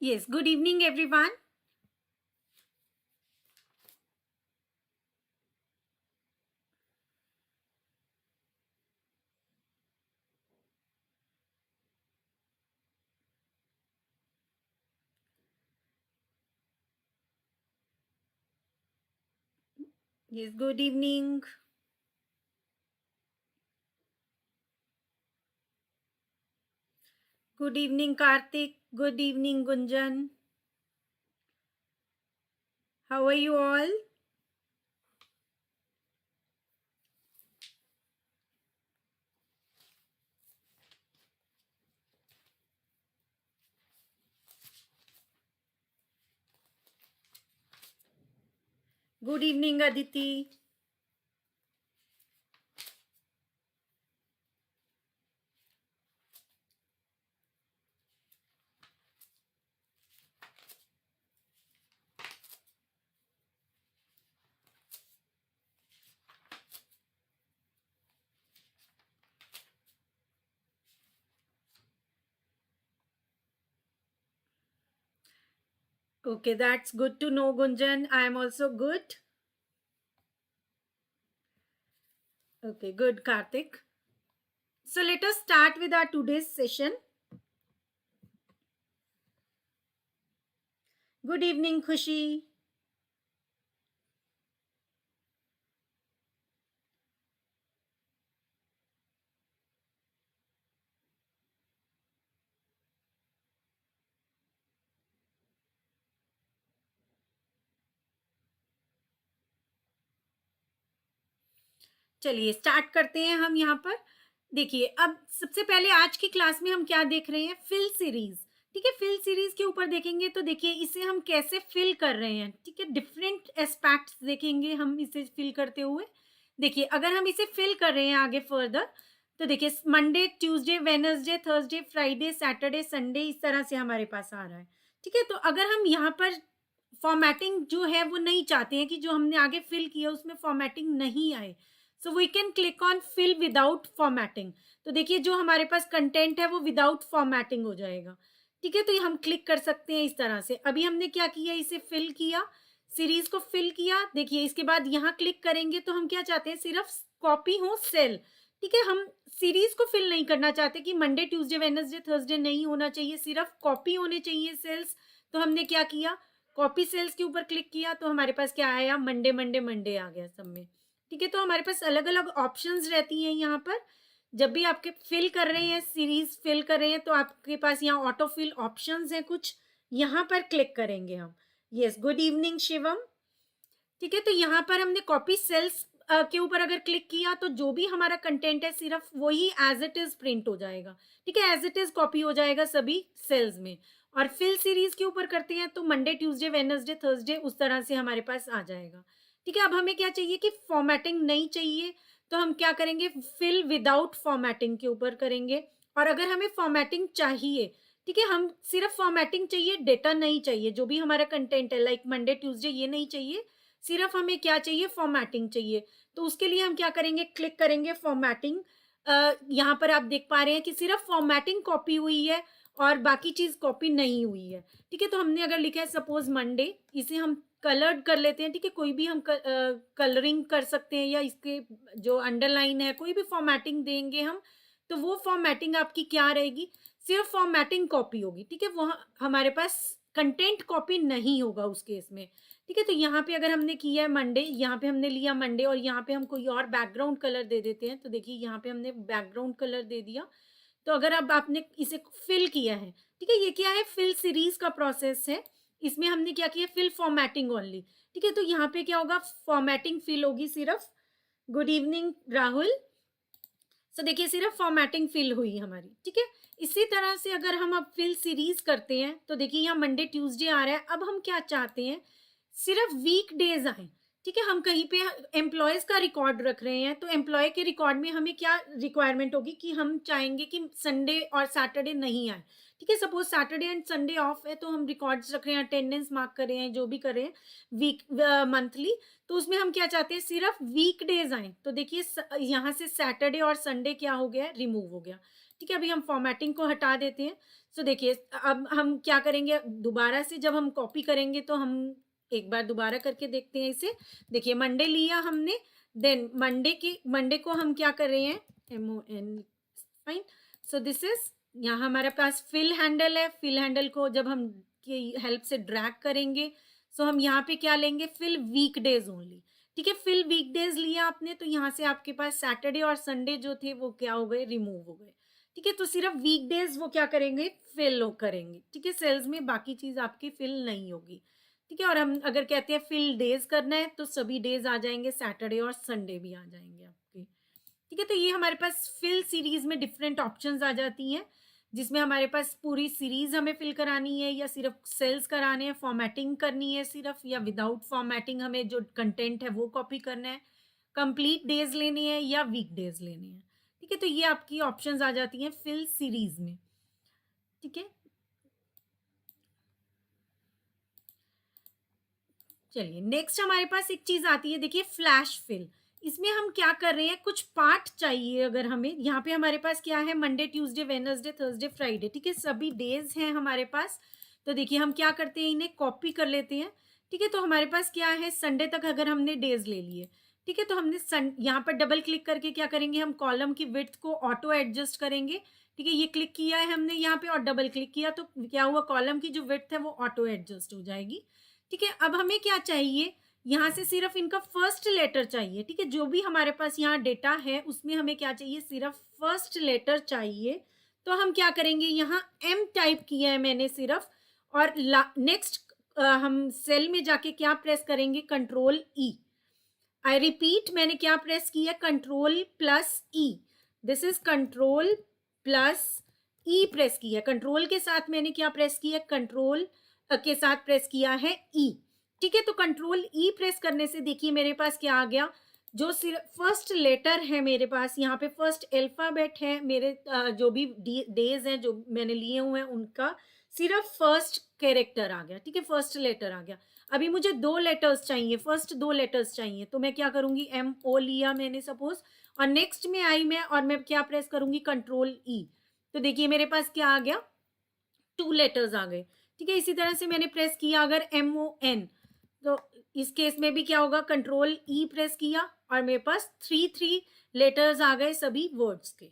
Yes, good evening, everyone. Yes, good evening. Good evening, Karthik. Good evening, Gunjan. How are you all? Good evening, Aditi. Okay, that's good to know, Gunjan. I am also good. Okay, good, Karthik. So let us start with our today's session. Good evening, Khushi. चलिए start करते हैं हम यहाँ पर। देखिए, अब सबसे पहले आज की क्लास में हम क्या देख रहे हैं, फिल सीरीज। ठीक है, फिल सीरीज के ऊपर देखेंगे तो देखिए इसे हम कैसे फिल कर रहे हैं। ठीक है, डिफरेंट एस्पेक्ट्स देखेंगे हम इसे फिल करते हुए। देखिए, अगर हम इसे फिल कर रहे हैं आगे फर्दर, तो देखिए Monday, Tuesday, Wednesday, Thursday, Friday, Saturday, Sunday, इस तरह से हमारे पास आ रहा है। ठीक है, तो अगर हम यहाँ पर फॉर्मेटिंग जो है वो नहीं चाहते हैं कि जो हमने आगे फिल किया उसमें फॉर्मेटिंग नहीं आए, so we can click on fill without formatting. तो देखिए जो हमारे पास कंटेंट है वो विदाउट फॉर्मेटिंग हो जाएगा। ठीक है, तो ये हम क्लिक कर सकते हैं इस तरह से। अभी हमने क्या किया, इसे फिल किया, सीरीज को फिल किया। देखिए इसके बाद यहाँ क्लिक करेंगे तो हम क्या चाहते हैं, सिर्फ कॉपी हो सेल। ठीक है, हम सीरीज को फिल नहीं करना चाहते कि मंडे, ट्यूसडे, वेडनेसडे, थर्सडे नहीं होना चाहिए, सिर्फ कॉपी होने चाहिए सेल्स। तो हमने क्या किया, कॉपी सेल्स के ऊपर क्लिक किया तो हमारे पास क्या आया, मंडे मंडे मंडे आ गया सब में। ठीक है, तो हमारे पास अलग अलग ऑप्शंस रहती हैं यहाँ पर। जब भी आपके फिल कर रहे हैं, सीरीज फिल कर रहे हैं, तो आपके पास यहाँ ऑटो फिल ऑप्शंस हैं कुछ, यहाँ पर क्लिक करेंगे हम। Yes, good evening Shivam. ठीक है, तो यहाँ पर हमने कॉपी सेल्स के ऊपर अगर क्लिक किया तो जो भी हमारा कंटेंट है सिर्फ वही एज इट इज प्रिंट हो जाएगा। ठीक है, एज इट इज कॉपी हो जाएगा सभी सेल्स में। और फिल सीरीज के ऊपर करते हैं तो मंडे, ट्यूसडे, वेडनेसडे, थर्सडे उस तरह से हमारे पास आ जाएगा। ठीक है, अब हमें क्या चाहिए कि फॉर्मेटिंग नहीं चाहिए, तो हम क्या करेंगे, फिल विदाउट फॉर्मेटिंग के ऊपर करेंगे। और अगर हमें फॉर्मेटिंग चाहिए, ठीक है, हम सिर्फ फॉर्मेटिंग चाहिए, डेटा नहीं चाहिए, जो भी हमारा कंटेंट है लाइक मंडे, ट्यूसडे, ये नहीं चाहिए, सिर्फ हमें क्या चाहिए, फॉर्मेटिंग चाहिए। तो उसके लिए हम क्या करेंगे, क्लिक करेंगे फॉर्मेटिंग। यहाँ पर आप देख पा रहे हैं कि सिर्फ फॉर्मेटिंग कॉपी हुई है और बाकी चीज कॉपी नहीं हुई है। ठीक है, तो हमने अगर लिखा है सपोज मंडे, इसे हम कलर्ड कर लेते हैं। ठीक है, कोई भी हम कलरिंग कर सकते हैं, या इसके जो अंडरलाइन है कोई भी फॉर्मेटिंग देंगे हम, तो वो फॉर्मेटिंग आपकी क्या रहेगी, सिर्फ फॉर्मेटिंग कॉपी होगी। ठीक है, वो हमारे पास कंटेंट कॉपी नहीं होगा उस केस में। ठीक है, तो यहाँ पे अगर हमने किया है मंडे, यहाँ पे हमने लिया मंडे और यहाँ पे हम कोई और बैकग्राउंड कलर दे देते हैं। तो देखिए यहाँ पे हमने बैकग्राउंड कलर दे दिया। तो अगर अब आपने इसे फिल किया है, ठीक है, ये क्या है, फिल सीरीज का प्रोसेस है। इसमें हमने क्या किया, फिल फॉर्मेटिंग ओनली। ठीक है, तो यहाँ पे क्या होगा, फॉर्मेटिंग फिल होगी सिर्फ। Good evening Rahul. सो देखिए सिर्फ फॉर्मेटिंग फिल हुई हमारी। ठीक है, इसी तरह से अगर हम अब फिल सीरीज करते हैं तो देखिए यहाँ मंडे, ट्यूसडे आ रहा है। अब हम क्या चाहते हैं, सिर्फ वीक डेज आए। ठीक है, हम कहीं पे एम्प्लॉयज का रिकॉर्ड रख रहे हैं, तो एम्प्लॉय के रिकॉर्ड में हमें क्या रिक्वायरमेंट होगी कि हम चाहेंगे कि संडे और सैटरडे नहीं आए। ठीक है, suppose Saturday and Sunday off है, तो हम रिकॉर्ड्स रख रहे हैं, अटेंडेंस मार्क कर रहे हैं, जो भी कर रहे हैं वीक मंथली। तो उसमें हम क्या चाहते हैं, सिर्फ वीक डेज आए। तो देखिए यहाँ से सैटरडे और संडे क्या हो गया, रिमूव हो गया। ठीक है, अभी हम फॉर्मेटिंग को हटा देते हैं। सो देखिए अब हम क्या करेंगे, दोबारा से जब हम कॉपी करेंगे तो हम एक बार दोबारा करके देखते हैं इसे। देखिए मंडे लिया हमने, देन मंडे को हम क्या कर रहे हैं, MON, fine. So this is, यहाँ हमारे पास फिल हैंडल है, फिल हैंडल को जब हम की हेल्प से ड्रैग करेंगे, सो हम यहाँ पे क्या लेंगे, फिल वीकडेज ओनली। ठीक है, फिल वीकडेज लिया आपने तो यहाँ से आपके पास सैटरडे और संडे जो थे वो क्या हो गए, रिमूव हो गए। ठीक है, तो सिर्फ वीकडेज वो क्या करेंगे, फिल करेंगे। ठीक है, सेल्स में बाकी चीज आपकी फिल नहीं होगी। ठीक है, और हम अगर कहते हैं फिल डेज करना है तो सभी डेज आ जाएंगे, सैटरडे और संडे भी आ जाएंगे आपके। ठीक है, तो ये हमारे पास फिल सीरीज में डिफरेंट ऑप्शंस आ जाती हैं, जिसमें हमारे पास पूरी सीरीज हमें फिल करानी है या सिर्फ सेल्स कराने हैं, फॉर्मेटिंग करनी है सिर्फ, या विदाउट फॉर्मेटिंग हमें जो कंटेंट है वो कॉपी करना है, कंप्लीट डेज लेने हैं या वीक डेज लेने हैं। ठीक है, तो ये आपकी ऑप्शंस आ जाती हैं फिल सीरीज में। ठीक है, चलिए नेक्स्ट हमारे पास एक चीज आती है, देखिए फ्लैश फिल। इसमें हम क्या कर रहे हैं, कुछ पार्ट चाहिए अगर हमें, यहाँ पे हमारे पास क्या है, Monday Tuesday Wednesday Thursday Friday. ठीक है, सभी डेज हैं हमारे पास। तो देखिए हम क्या करते हैं, इन्हें कॉपी कर लेते हैं। ठीक है, तो हमारे पास क्या है, संडे तक अगर हमने डेज ले लिए, ठीक है, तो हमने यहाँ पर डबल क्लिक करके क्या करेंगे, हम कॉलम की विड्थ को ऑटो एडजस्ट करेंगे। ठीक है, ये क्लिक किया है हमने यहाँ पे और डबल क्लिक किया तो क्या हुआ, कॉलम की जो विड्थ है वो ऑटो एडजस्ट हो जाएगी। ठीक है, अब हमें क्या चाहिए, यहाँ से सिर्फ इनका फर्स्ट लेटर चाहिए। ठीक है, जो भी हमारे पास यहाँ डेटा है उसमें हमें क्या चाहिए, सिर्फ फर्स्ट लेटर चाहिए। तो हम क्या करेंगे, यहाँ M टाइप किया है मैंने सिर्फ, और नेक्स्ट हम सेल में जाके क्या प्रेस करेंगे, कंट्रोल E। आई रिपीट, मैंने क्या प्रेस किया, कंट्रोल+E। दिस इज कंट्रोल+E प्रेस किया, कंट्रोल के साथ मैंने क्या प्रेस किया, कंट्रोल के साथ प्रेस किया है E। ठीक है, तो कंट्रोल E प्रेस करने से देखिए मेरे पास क्या आ गया, जो सिर्फ फर्स्ट लेटर है मेरे पास, यहाँ पे फर्स्ट अल्फाबेट है मेरे, जो भी डेज हैं जो मैंने लिए हुए हैं उनका सिर्फ फर्स्ट कैरेक्टर आ गया। ठीक है, फर्स्ट लेटर आ गया। अभी मुझे 2 लेटर्स चाहिए, फर्स्ट 2 लेटर्स चाहिए, तो मैं क्या करूंगी, MO लिया मैंने सपोज, और नेक्स्ट में आई मैं, और मैं क्या प्रेस करूंगी, कंट्रोल E। तो देखिए मेरे पास क्या आ गया, 2 लेटर्स आ गए। ठीक है, इसी तरह से मैंने प्रेस किया अगर MON, तो इस केस में भी क्या होगा, कंट्रोल E प्रेस किया और मेरे पास 3 लेटर्स आ गए सभी वर्ड्स के।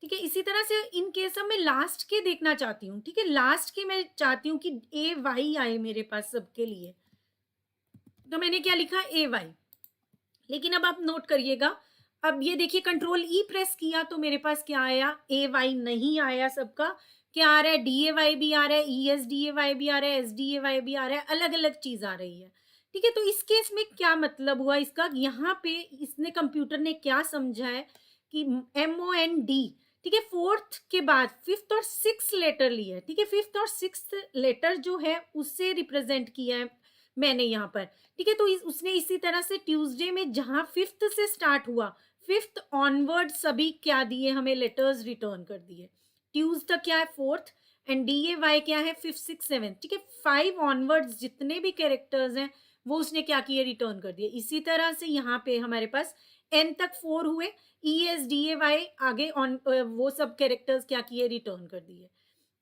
ठीक है, इसी तरह से इन केस में लास्ट के देखना चाहती हूँ। ठीक है, लास्ट के मैं चाहती हूँ कि AY आए मेरे पास सबके लिए, तो मैंने क्या लिखा, AY। लेकिन अब आप नोट करिएगा, अब ये देखिए कंट्रोल E प्रेस किया तो मेरे पास क्या आया, AY नहीं आया सबका, क्या आ रहा है, DAY भी आ रहा है, ESDAY भी आ रहा है, SDAY भी आ रहा है, अलग अलग चीज आ रही है। ठीक है, तो इस केस में क्या मतलब हुआ इसका, यहाँ पे इसने कंप्यूटर ने क्या समझा है कि MOND, ठीक है, फोर्थ के बाद फिफ्थ और सिक्स लेटर लिया है। ठीक है, फिफ्थ और सिक्स लेटर जो है उससे रिप्रेजेंट किया है मैंने यहाँ पर। ठीक है, तो उसने इसी तरह से ट्यूसडे में जहां फिफ्थ से स्टार्ट हुआ, फिफ्थ ऑनवर्ड सभी क्या दिए हमें, लेटर्स रिटर्न कर दिए। ट्यूज तक क्या है, फोर्थ, एंड DAY क्या है, फिफ्थ सिक्स सेवन। ठीक है, 5 ऑनवर्ड्स जितने भी कैरेक्टर्स हैं वो उसने क्या किए, रिटर्न कर दिए। इसी तरह से यहाँ पे हमारे पास N तक 4 हुए, ESDAY आगे ऑन वो सब कैरेक्टर्स क्या किए, रिटर्न कर दिए।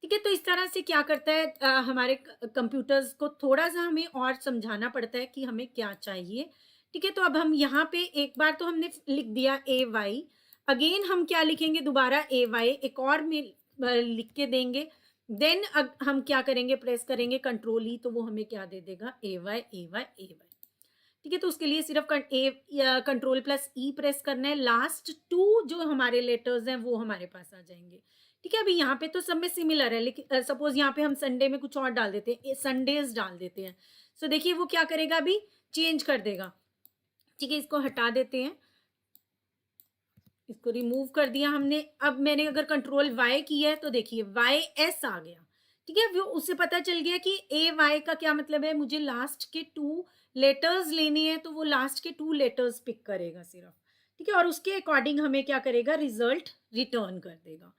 ठीक है, तो इस तरह से क्या करता है, हमारे कंप्यूटर्स को थोड़ा सा हमें और समझाना पड़ता है कि हमें क्या चाहिए। ठीक है, तो अब हम यहाँ पे एक बार तो हमने लिख दिया AY, अगेन हम क्या लिखेंगे, दोबारा AY एक और में लिख के देंगे। देन हम क्या करेंगे, प्रेस करेंगे कंट्रोल E, तो वो हमें क्या दे देगा, AY AY AY। ठीक है, तो उसके लिए सिर्फ कंट्रोल+E प्रेस करना है, लास्ट 2 जो हमारे लेटर्स हैं वो हमारे पास आ जाएंगे। ठीक है, अभी यहाँ पे तो सब में सिमिलर है, लेकिन सपोज यहाँ पे हम संडे में कुछ और डाल देते हैं, संडेज डाल देते हैं। सो देखिए वो क्या करेगा, अभी चेंज कर देगा। ठीक है, इसको हटा देते हैं, इसको रिमूव कर दिया हमने। अब मैंने अगर कंट्रोल Y किया है तो देखिए YS आ गया। ठीक है, वो उसे पता चल गया कि AY का क्या मतलब है, मुझे लास्ट के 2 लेटर्स लेने हैं, तो वो लास्ट के 2 लेटर्स पिक करेगा सिर्फ। ठीक है, और उसके अकॉर्डिंग हमें क्या करेगा, रिजल्ट रिटर्न कर देगा।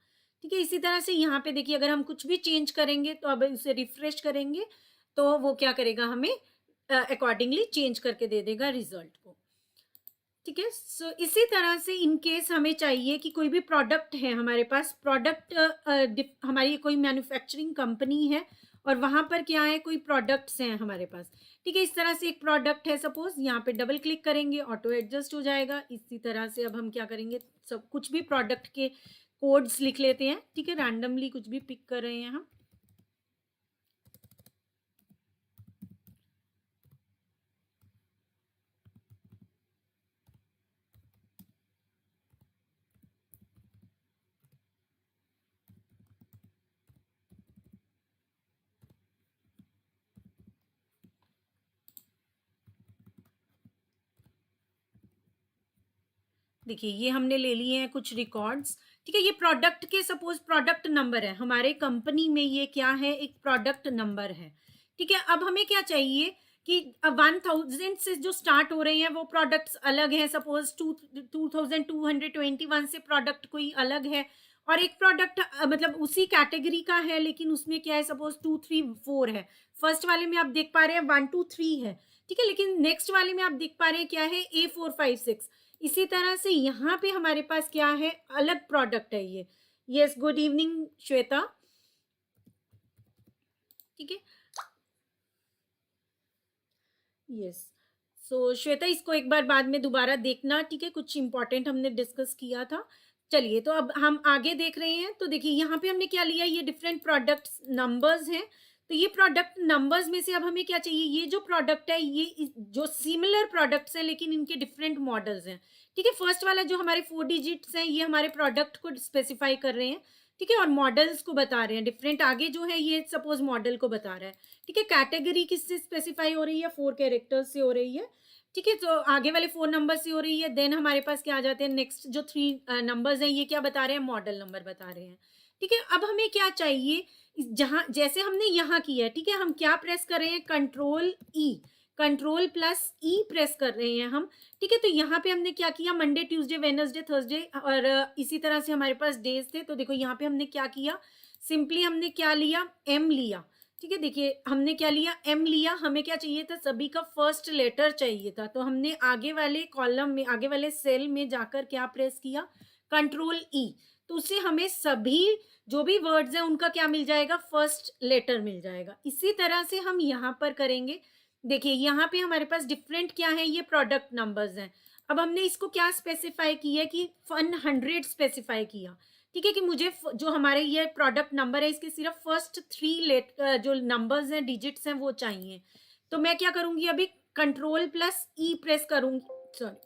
ठीक है, इसी तरह से यहाँ पे देखिए अगर हम कुछ भी चेंज करेंगे तो अब उसे रिफ्रेश करेंगे तो वो क्या करेगा, हमें अकॉर्डिंगली चेंज करके दे देगा रिजल्ट को। ठीक है। सो इसी तरह से इन केस हमें चाहिए कि कोई भी प्रोडक्ट है हमारे पास, प्रोडक्ट हमारी कोई मैन्युफैक्चरिंग कंपनी है और वहां पर क्या है, कोई प्रोडक्ट्स हैं हमारे पास। ठीक है, इस तरह से एक प्रोडक्ट है सपोज, यहाँ पे डबल क्लिक करेंगे ऑटो एडजस्ट हो जाएगा। इसी तरह से अब हम क्या करेंगे, सब कुछ भी प्रोडक्ट के कोड्स लिख लेते हैं। ठीक है, रैंडमली कुछ भी पिक कर रहे हैं हम। देखिए ये हमने ले लिए हैं कुछ रिकॉर्ड्स। ठीक है, ये प्रोडक्ट के सपोज प्रोडक्ट नंबर है हमारे कंपनी में, ये क्या है, एक प्रोडक्ट नंबर है। ठीक है, अब हमें क्या चाहिए कि 1000 से जो स्टार्ट हो रहे हैं वो प्रोडक्ट्स अलग हैं, सपोज 2221 से प्रोडक्ट कोई अलग है, और एक प्रोडक्ट मतलब उसी कैटेगरी का है लेकिन उसमें क्या है, सपोज 2 3 4 है। फर्स्ट वाले में आप देख पा रहे हैं 1 2 3 है। ठीक है, लेकिन नेक्स्ट वाले में आप देख पा रहे हैं क्या है, A4 5 6। इसी तरह से यहाँ पे हमारे पास क्या है, अलग प्रोडक्ट है ये। Yes, good evening Shweta. ठीक है, यस। सो श्वेता, इसको एक बार बाद में दोबारा देखना। ठीक है, कुछ इंपॉर्टेंट हमने डिस्कस किया था। चलिए, तो अब हम आगे देख रहे हैं। तो देखिए यहाँ पे हमने क्या लिया, ये डिफरेंट प्रोडक्ट्स नंबर्स हैं। तो ये प्रोडक्ट नंबर्स में से अब हमें क्या चाहिए, ये जो प्रोडक्ट है ये जो सिमिलर प्रोडक्ट्स हैं लेकिन इनके डिफरेंट मॉडल्स हैं। ठीक है, फर्स्ट वाला जो हमारे 4 डिजिट्स हैं ये हमारे प्रोडक्ट को स्पेसिफाई कर रहे हैं। ठीक है, और मॉडल्स को बता रहे हैं डिफरेंट। आगे जो है ये सपोज मॉडल को बता रहा है। ठीक है, कैटेगरी किससे स्पेसिफाई हो रही है, 4 कैरेक्टर्स से हो रही है। ठीक है, तो आगे वाले 4 नंबर से हो रही है। देन हमारे पास क्या आ जाते हैं, नेक्स्ट जो 3 नंबर्स हैं ये क्या बता रहे हैं, मॉडल नंबर बता रहे हैं। ठीक है, अब हमें क्या चाहिए, जहां जैसे हमने यहाँ किया है। ठीक है, हम क्या प्रेस कर रहे हैं, कंट्रोल+E प्रेस कर रहे हैं हम। ठीक है, तो यहाँ पे हमने क्या किया, मंडे ट्यूसडे वेडनेसडे थर्सडे, और इसी तरह से हमारे पास डेज थे। तो देखो यहाँ पे हमने क्या किया, सिंपली हमने क्या लिया, एम लिया। ठीक है, देखिए हमने क्या लिया, एम लिया। हमें क्या चाहिए था, सभी का फर्स्ट लेटर चाहिए था। तो हमने आगे वाले कॉलम में, आगे वाले सेल में जाकर क्या प्रेस किया, कंट्रोल E। तो उससे हमें सभी जो भी वर्ड्स हैं उनका क्या मिल जाएगा, फर्स्ट लेटर मिल जाएगा। इसी तरह से हम यहाँ पर करेंगे। देखिए यहाँ पे हमारे पास डिफरेंट क्या है, ये प्रोडक्ट नंबर्स हैं। अब हमने इसको क्या स्पेसिफाई किया कि 100 स्पेसिफाई किया। ठीक है, कि मुझे जो हमारे ये प्रोडक्ट नंबर है इसके सिर्फ फर्स्ट 3 जो नंबर्स हैं, डिजिट्स हैं, वो चाहिए। तो मैं क्या करूंगी, अभी कंट्रोल+E प्रेस करूंगी। Sorry,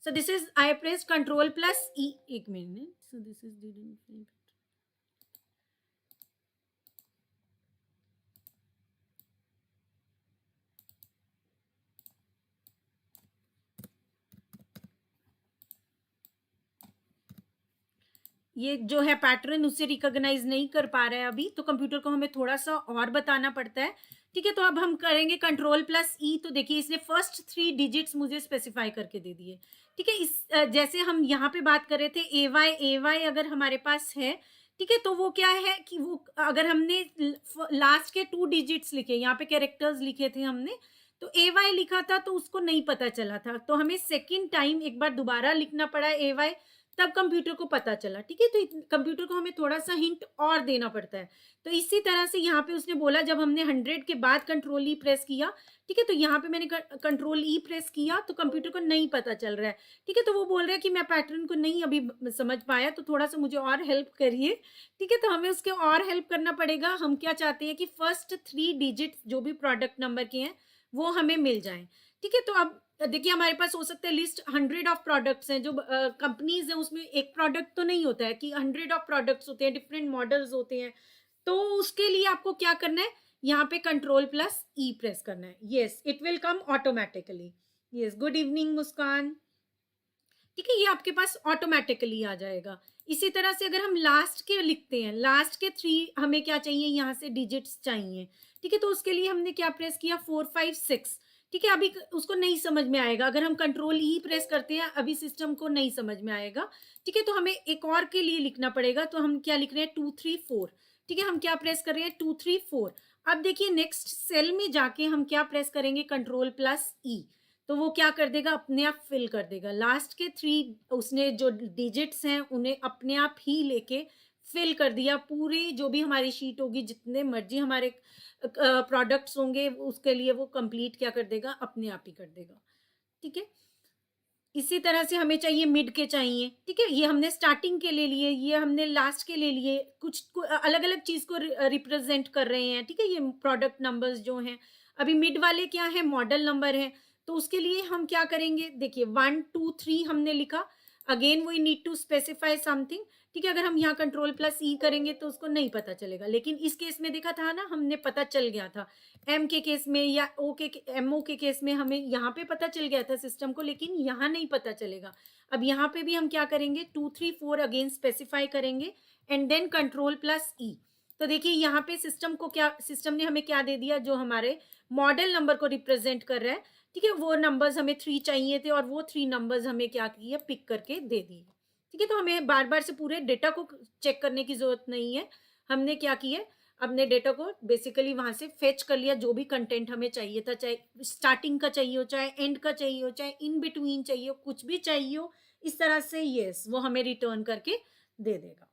so this is I press control E. एक मिनट, सो दिस इज ये जो है पैटर्न उससे रिकॉग्नाइज नहीं कर पा रहा है अभी, तो कंप्यूटर को हमें थोड़ा सा और बताना पड़ता है। ठीक है, तो अब हम करेंगे कंट्रोल+E। तो देखिए इसने फर्स्ट 3 डिजिट्स मुझे स्पेसिफाई करके दे दिए। ठीक है, इस जैसे हम यहाँ पे बात कर रहे थे ए वाई अगर हमारे पास है। ठीक है, तो वो क्या है कि वो अगर हमने लास्ट के 2 डिजिट्स लिखे, यहाँ पे कैरेक्टर्स लिखे थे हमने, तो ए वाई लिखा था तो उसको नहीं पता चला था, तो हमें सेकेंड टाइम एक बार दोबारा लिखना पड़ा ए वाई, तब कंप्यूटर को पता चला। ठीक है, तो कंप्यूटर को हमें थोड़ा सा हिंट और देना पड़ता है। तो इसी तरह से यहाँ पे उसने बोला, जब हमने 100 के बाद कंट्रोल E प्रेस किया। ठीक है, तो यहाँ पे मैंने कंट्रोल E प्रेस किया तो कंप्यूटर को नहीं पता चल रहा है। ठीक है, तो वो बोल रहा है कि मैं पैटर्न को नहीं अभी समझ पाया, तो थोड़ा सा मुझे और हेल्प करिए। ठीक है, तो हमें उसके और हेल्प करना पड़ेगा। हम क्या चाहते हैं कि फर्स्ट 3 डिजिट जो भी प्रोडक्ट नंबर के हैं वो हमें मिल जाए। ठीक है, तो अब देखिए हमारे पास हो सकता है लिस्ट 100 प्रोडक्ट्स हैं, जो कंपनीज हैं उसमें एक प्रोडक्ट तो नहीं होता है कि 100 प्रोडक्ट्स होते हैं, डिफरेंट मॉडल्स होते हैं। तो उसके लिए आपको क्या करना है, यहाँ पे कंट्रोल+E प्रेस करना है। Yes, it will come automatically. Yes, good evening Muskaan. ठीक है, ये आपके पास ऑटोमेटिकली आ जाएगा। इसी तरह से अगर हम लास्ट के लिखते हैं, लास्ट के 3 हमें क्या चाहिए, यहाँ से डिजिट्स चाहिए। ठीक है, तो उसके लिए हमने क्या प्रेस किया, 4 5 6। ठीक है, अभी उसको नहीं समझ में आएगा, अगर हम कंट्रोल E प्रेस करते हैं अभी सिस्टम को नहीं समझ में आएगा। ठीक है, तो हमें एक और के लिए लिखना पड़ेगा। तो हम क्या लिख रहे हैं, 2 3 4। ठीक है, हम क्या प्रेस कर रहे हैं, 2 3 4। अब देखिए नेक्स्ट सेल में जाके हम क्या प्रेस करेंगे, कंट्रोल+E। तो तो वो क्या कर देगा, अपने आप फिल कर देगा। लास्ट के 3 उसने जो डिजिट्स हैं उन्हें अपने आप ही लेके फिल कर दिया। पूरी जो भी हमारी शीट होगी, जितने मर्ज़ी हमारे प्रोडक्ट्स होंगे, उसके लिए वो कंप्लीट क्या कर देगा, अपने आप ही कर देगा। ठीक है? इसी तरह से हमें चाहिए मिड के चाहिए, ठीक है? ये हमने स्टार्टिंग के ले लिए, ये हमने लास्ट के ले लिए, कुछ अलग-अलग चीज़ को रिप्रेज़ेंट कर रहे हैं, ठीक है? ये प्रोडक्ट नंबर्स जो हैं। अभी मिड वाले क्या हैं, मॉडल नंबर हैं, तो उसके लिए हम क्या करेंगे, देखिए 1, 2, 3 हमने लिखा, again we need to specify something, ठीक है? अगर हम यहाँ कंट्रोल प्लस ई करेंगे तो उसको नहीं पता चलेगा, लेकिन इस केस में देखा था ना, हमने पता चल गया था। एम के केस में या ओ के एमओ के केस में हमें यहाँ पे पता चल गया था सिस्टम को, लेकिन यहाँ नहीं पता चलेगा। अब यहाँ पे भी हम क्या करेंगे, 2, 3, 4 अगेन स्पेसिफाई करेंगे एंड देन कंट्रोल प्लस ई। तो देखिए यहाँ पे सिस्टम ने हमें क्या दे दिया, जो हमारे मॉडल नंबर को रिप्रेजेंट कर रहा है, ठीक है? वो नंबर्स हमें 3 चाहिए थे और वो 3 नंबर्स हमें क्या किया, पिक करके दे दिए। ठीक है? तो हमें बार-बार से पूरे डेटा को चेक करने की ज़रूरत नहीं है। हमने क्या किया, अपने डेटा को बेसिकली वहाँ से फेच कर लिया, जो भी कंटेंट हमें चाहिए था, चाहे स्टार्टिंग का चाहिए हो, चाहे एंड का चाहिए हो, चाहे इन बिटवीन चाहिए हो, कुछ भी चाहिए हो, इस तरह से येस, वो हमें रिटर्न करके दे देगा।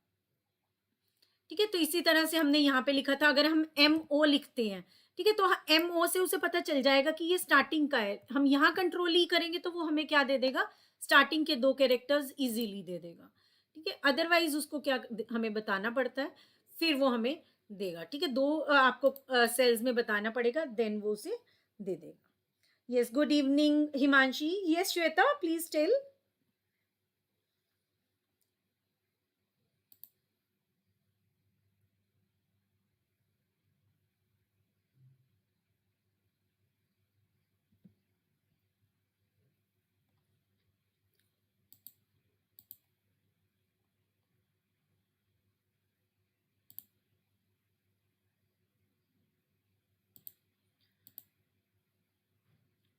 ठीक है? तो इसी तरह से हमने यहाँ पे लिखा था, अगर हम एमओ लिखते हैं, ठीक है? तो एमओ से उसे पता चल जाएगा कि ये स्टार्टिंग का है। हम यहाँ कंट्रोल ई करेंगे तो वो हमें क्या दे देगा, स्टार्टिंग के 2 कैरेक्टर्स इज़िली दे देगा। ठीक है? अदरवाइज़ उसको क्या हमें बताना पड़ता है, फिर वो हमें देगा। ठीक है? 2 आपको सेल्स में बताना पड़ेगा, देन वो उसे दे देगा। Yes, good evening Himanshi. Yes Shweta, please tell.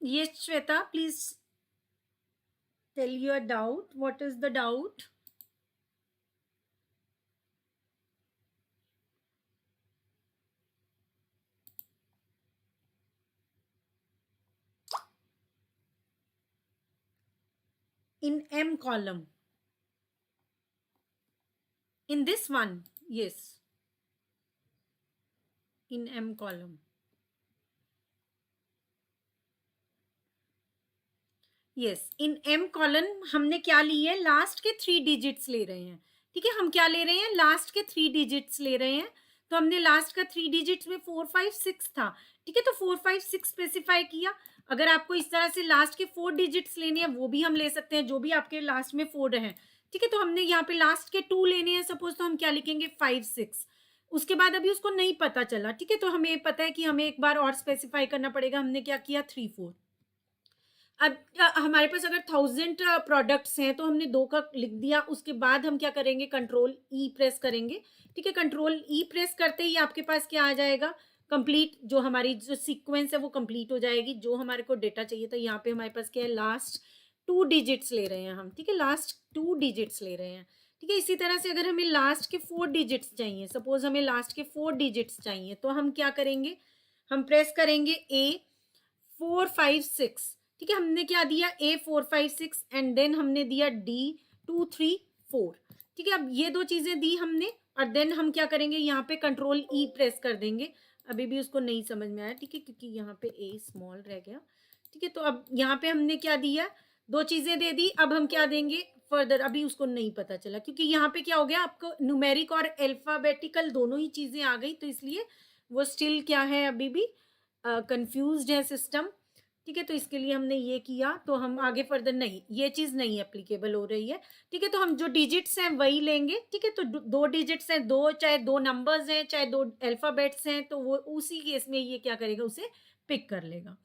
Yes, Shweta, please tell your doubt. What is the doubt? In M column. In this one, yes. In M column. Yes, in M column हमने क्या ली है, last के 3 digits ले रहे हैं। ठीक है? हम क्या ले रहे हैं, लास्ट के 3 डिजिट्स ले रहे हैं। तो हमने लास्ट का 3 डिजिट्स में 4, 5, 6 था। ठीक है? तो 4, 5, 6 स्पेसिफाई किया। अगर आपको इस तरह से लास्ट के 4 डिजिट्स लेने हैं, वो भी हम ले सकते हैं, जो भी आपके लास्ट में 4 हैं। ठीक है? तो हमने यहाँ पे लास्ट के 2 लेने हैं सपोज, तो हम क्या लिखेंगे, 5, 6। उसके बाद अभी उसको नहीं पता चला। ठीक है? तो हमें पता है कि हमें एक बार और स्पेसिफाई करना पड़ेगा। हमने क्या किया, 3, 4। अब हमारे पास अगर 1000 प्रोडक्ट्स हैं तो हमने 2 का लिख दिया, उसके बाद हम क्या करेंगे, कंट्रोल ई प्रेस करेंगे। ठीक है? कंट्रोल ई प्रेस करते ही आपके पास क्या आ जाएगा, कंप्लीट जो हमारी जो सीक्वेंस है वो कंप्लीट हो जाएगी, जो हमारे को डेटा चाहिए था। यहाँ पे हमारे पास क्या है, लास्ट 2 डिजिट्स ले रहे हैं हम। ठीक है? लास्ट 2 डिजिट्स ले रहे हैं। ठीक है? इसी तरह से अगर हमें लास्ट के 4 डिजिट्स चाहिए, सपोज हमें लास्ट के 4 डिजिट्स चाहिए, तो हम क्या करेंगे, हम प्रेस करेंगे ए 4, 5, 6। ठीक है? हमने क्या दिया, ए 4, 5, 6 एंड देन हमने दिया डी 2, 3, 4। ठीक है? अब ये 2 चीजें दी हमने, और देन हम क्या करेंगे, यहाँ पे कंट्रोल ई प्रेस कर देंगे। अभी भी उसको नहीं समझ में आया, ठीक है, क्योंकि यहाँ पे ए स्मॉल रह गया। ठीक है? तो अब यहाँ पे हमने क्या दिया, 2 चीजें दे दी। अब हम क्या देंगे फर्दर, अभी उसको नहीं पता चला, क्योंकि यहाँ पे क्या हो गया, आपको न्यूमेरिक और अल्फाबेटिकल दोनों ही चीजें आ गई, तो इसलिए वो स्टिल क्या है, अभी भी कंफ्यूज्ड है सिस्टम। ठीक है? तो इसके लिए हमने ये किया, तो हम आगे फर्दर नहीं, ये चीज़ नहीं एप्लीकेबल हो रही है। ठीक है? तो हम जो डिजिट्स हैं वही लेंगे। ठीक है? तो 2 डिजिट्स हैं, 2 चाहे 2 नंबर्स हैं, चाहे 2 अल्फ़ाबेट्स हैं, तो वो उसी केस में ये क्या करेगा, उसे पिक कर लेगा।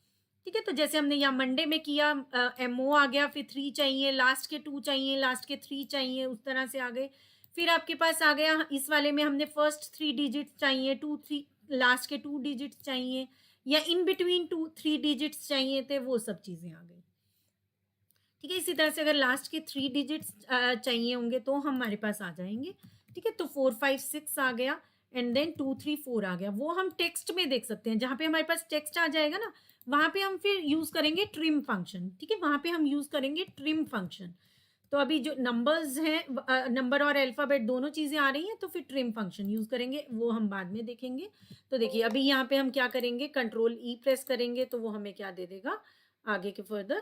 ठीक है? तो जैसे हमने यहाँ मंडे में किया, एमओ आ गया, फिर 3 चाहिए, लास्ट के 2 चाहिए, लास्ट के 3 चाहिए, उस तरह से आ गए। फिर आपके पास आ गया इस वाले में, हमने फर्स्ट 3 डिजिट्स चाहिए, 2, 3 लास्ट के 2 डिजिट्स चाहिए, या इन बिटवीन 2, 3 डिजिट्स चाहिए थे, वो सब चीज़ें आ गई। ठीक है? इसी तरह से अगर लास्ट के 3 डिजिट्स चाहिए होंगे तो हमारे पास आ जाएँगे। ठीक है? तो 4, 5, 6 आ गया एंड देन 2, 3, 4 आ गया। वो हम टेक्स्ट में देख सकते हैं, जहाँ पे हमारे पास टेक्स्ट आ जाएगा ना, वहाँ पे हम फिर यूज़ करेंगे ट्रिम फंक्शन, ठीक है? वहाँ पे हम यूज़ करेंगे ट्रिम फंक्शन। तो अभी जो नंबर्स हैं, नंबर और अल्फ़ाबेट दोनों चीज़ें आ रही हैं, तो फिर ट्रिम फंक्शन यूज़ करेंगे, वो हम बाद में देखेंगे। तो देखिए अभी यहाँ पे हम क्या करेंगे, कंट्रोल ई प्रेस करेंगे तो वो हमें क्या दे देगा आगे के फर्दर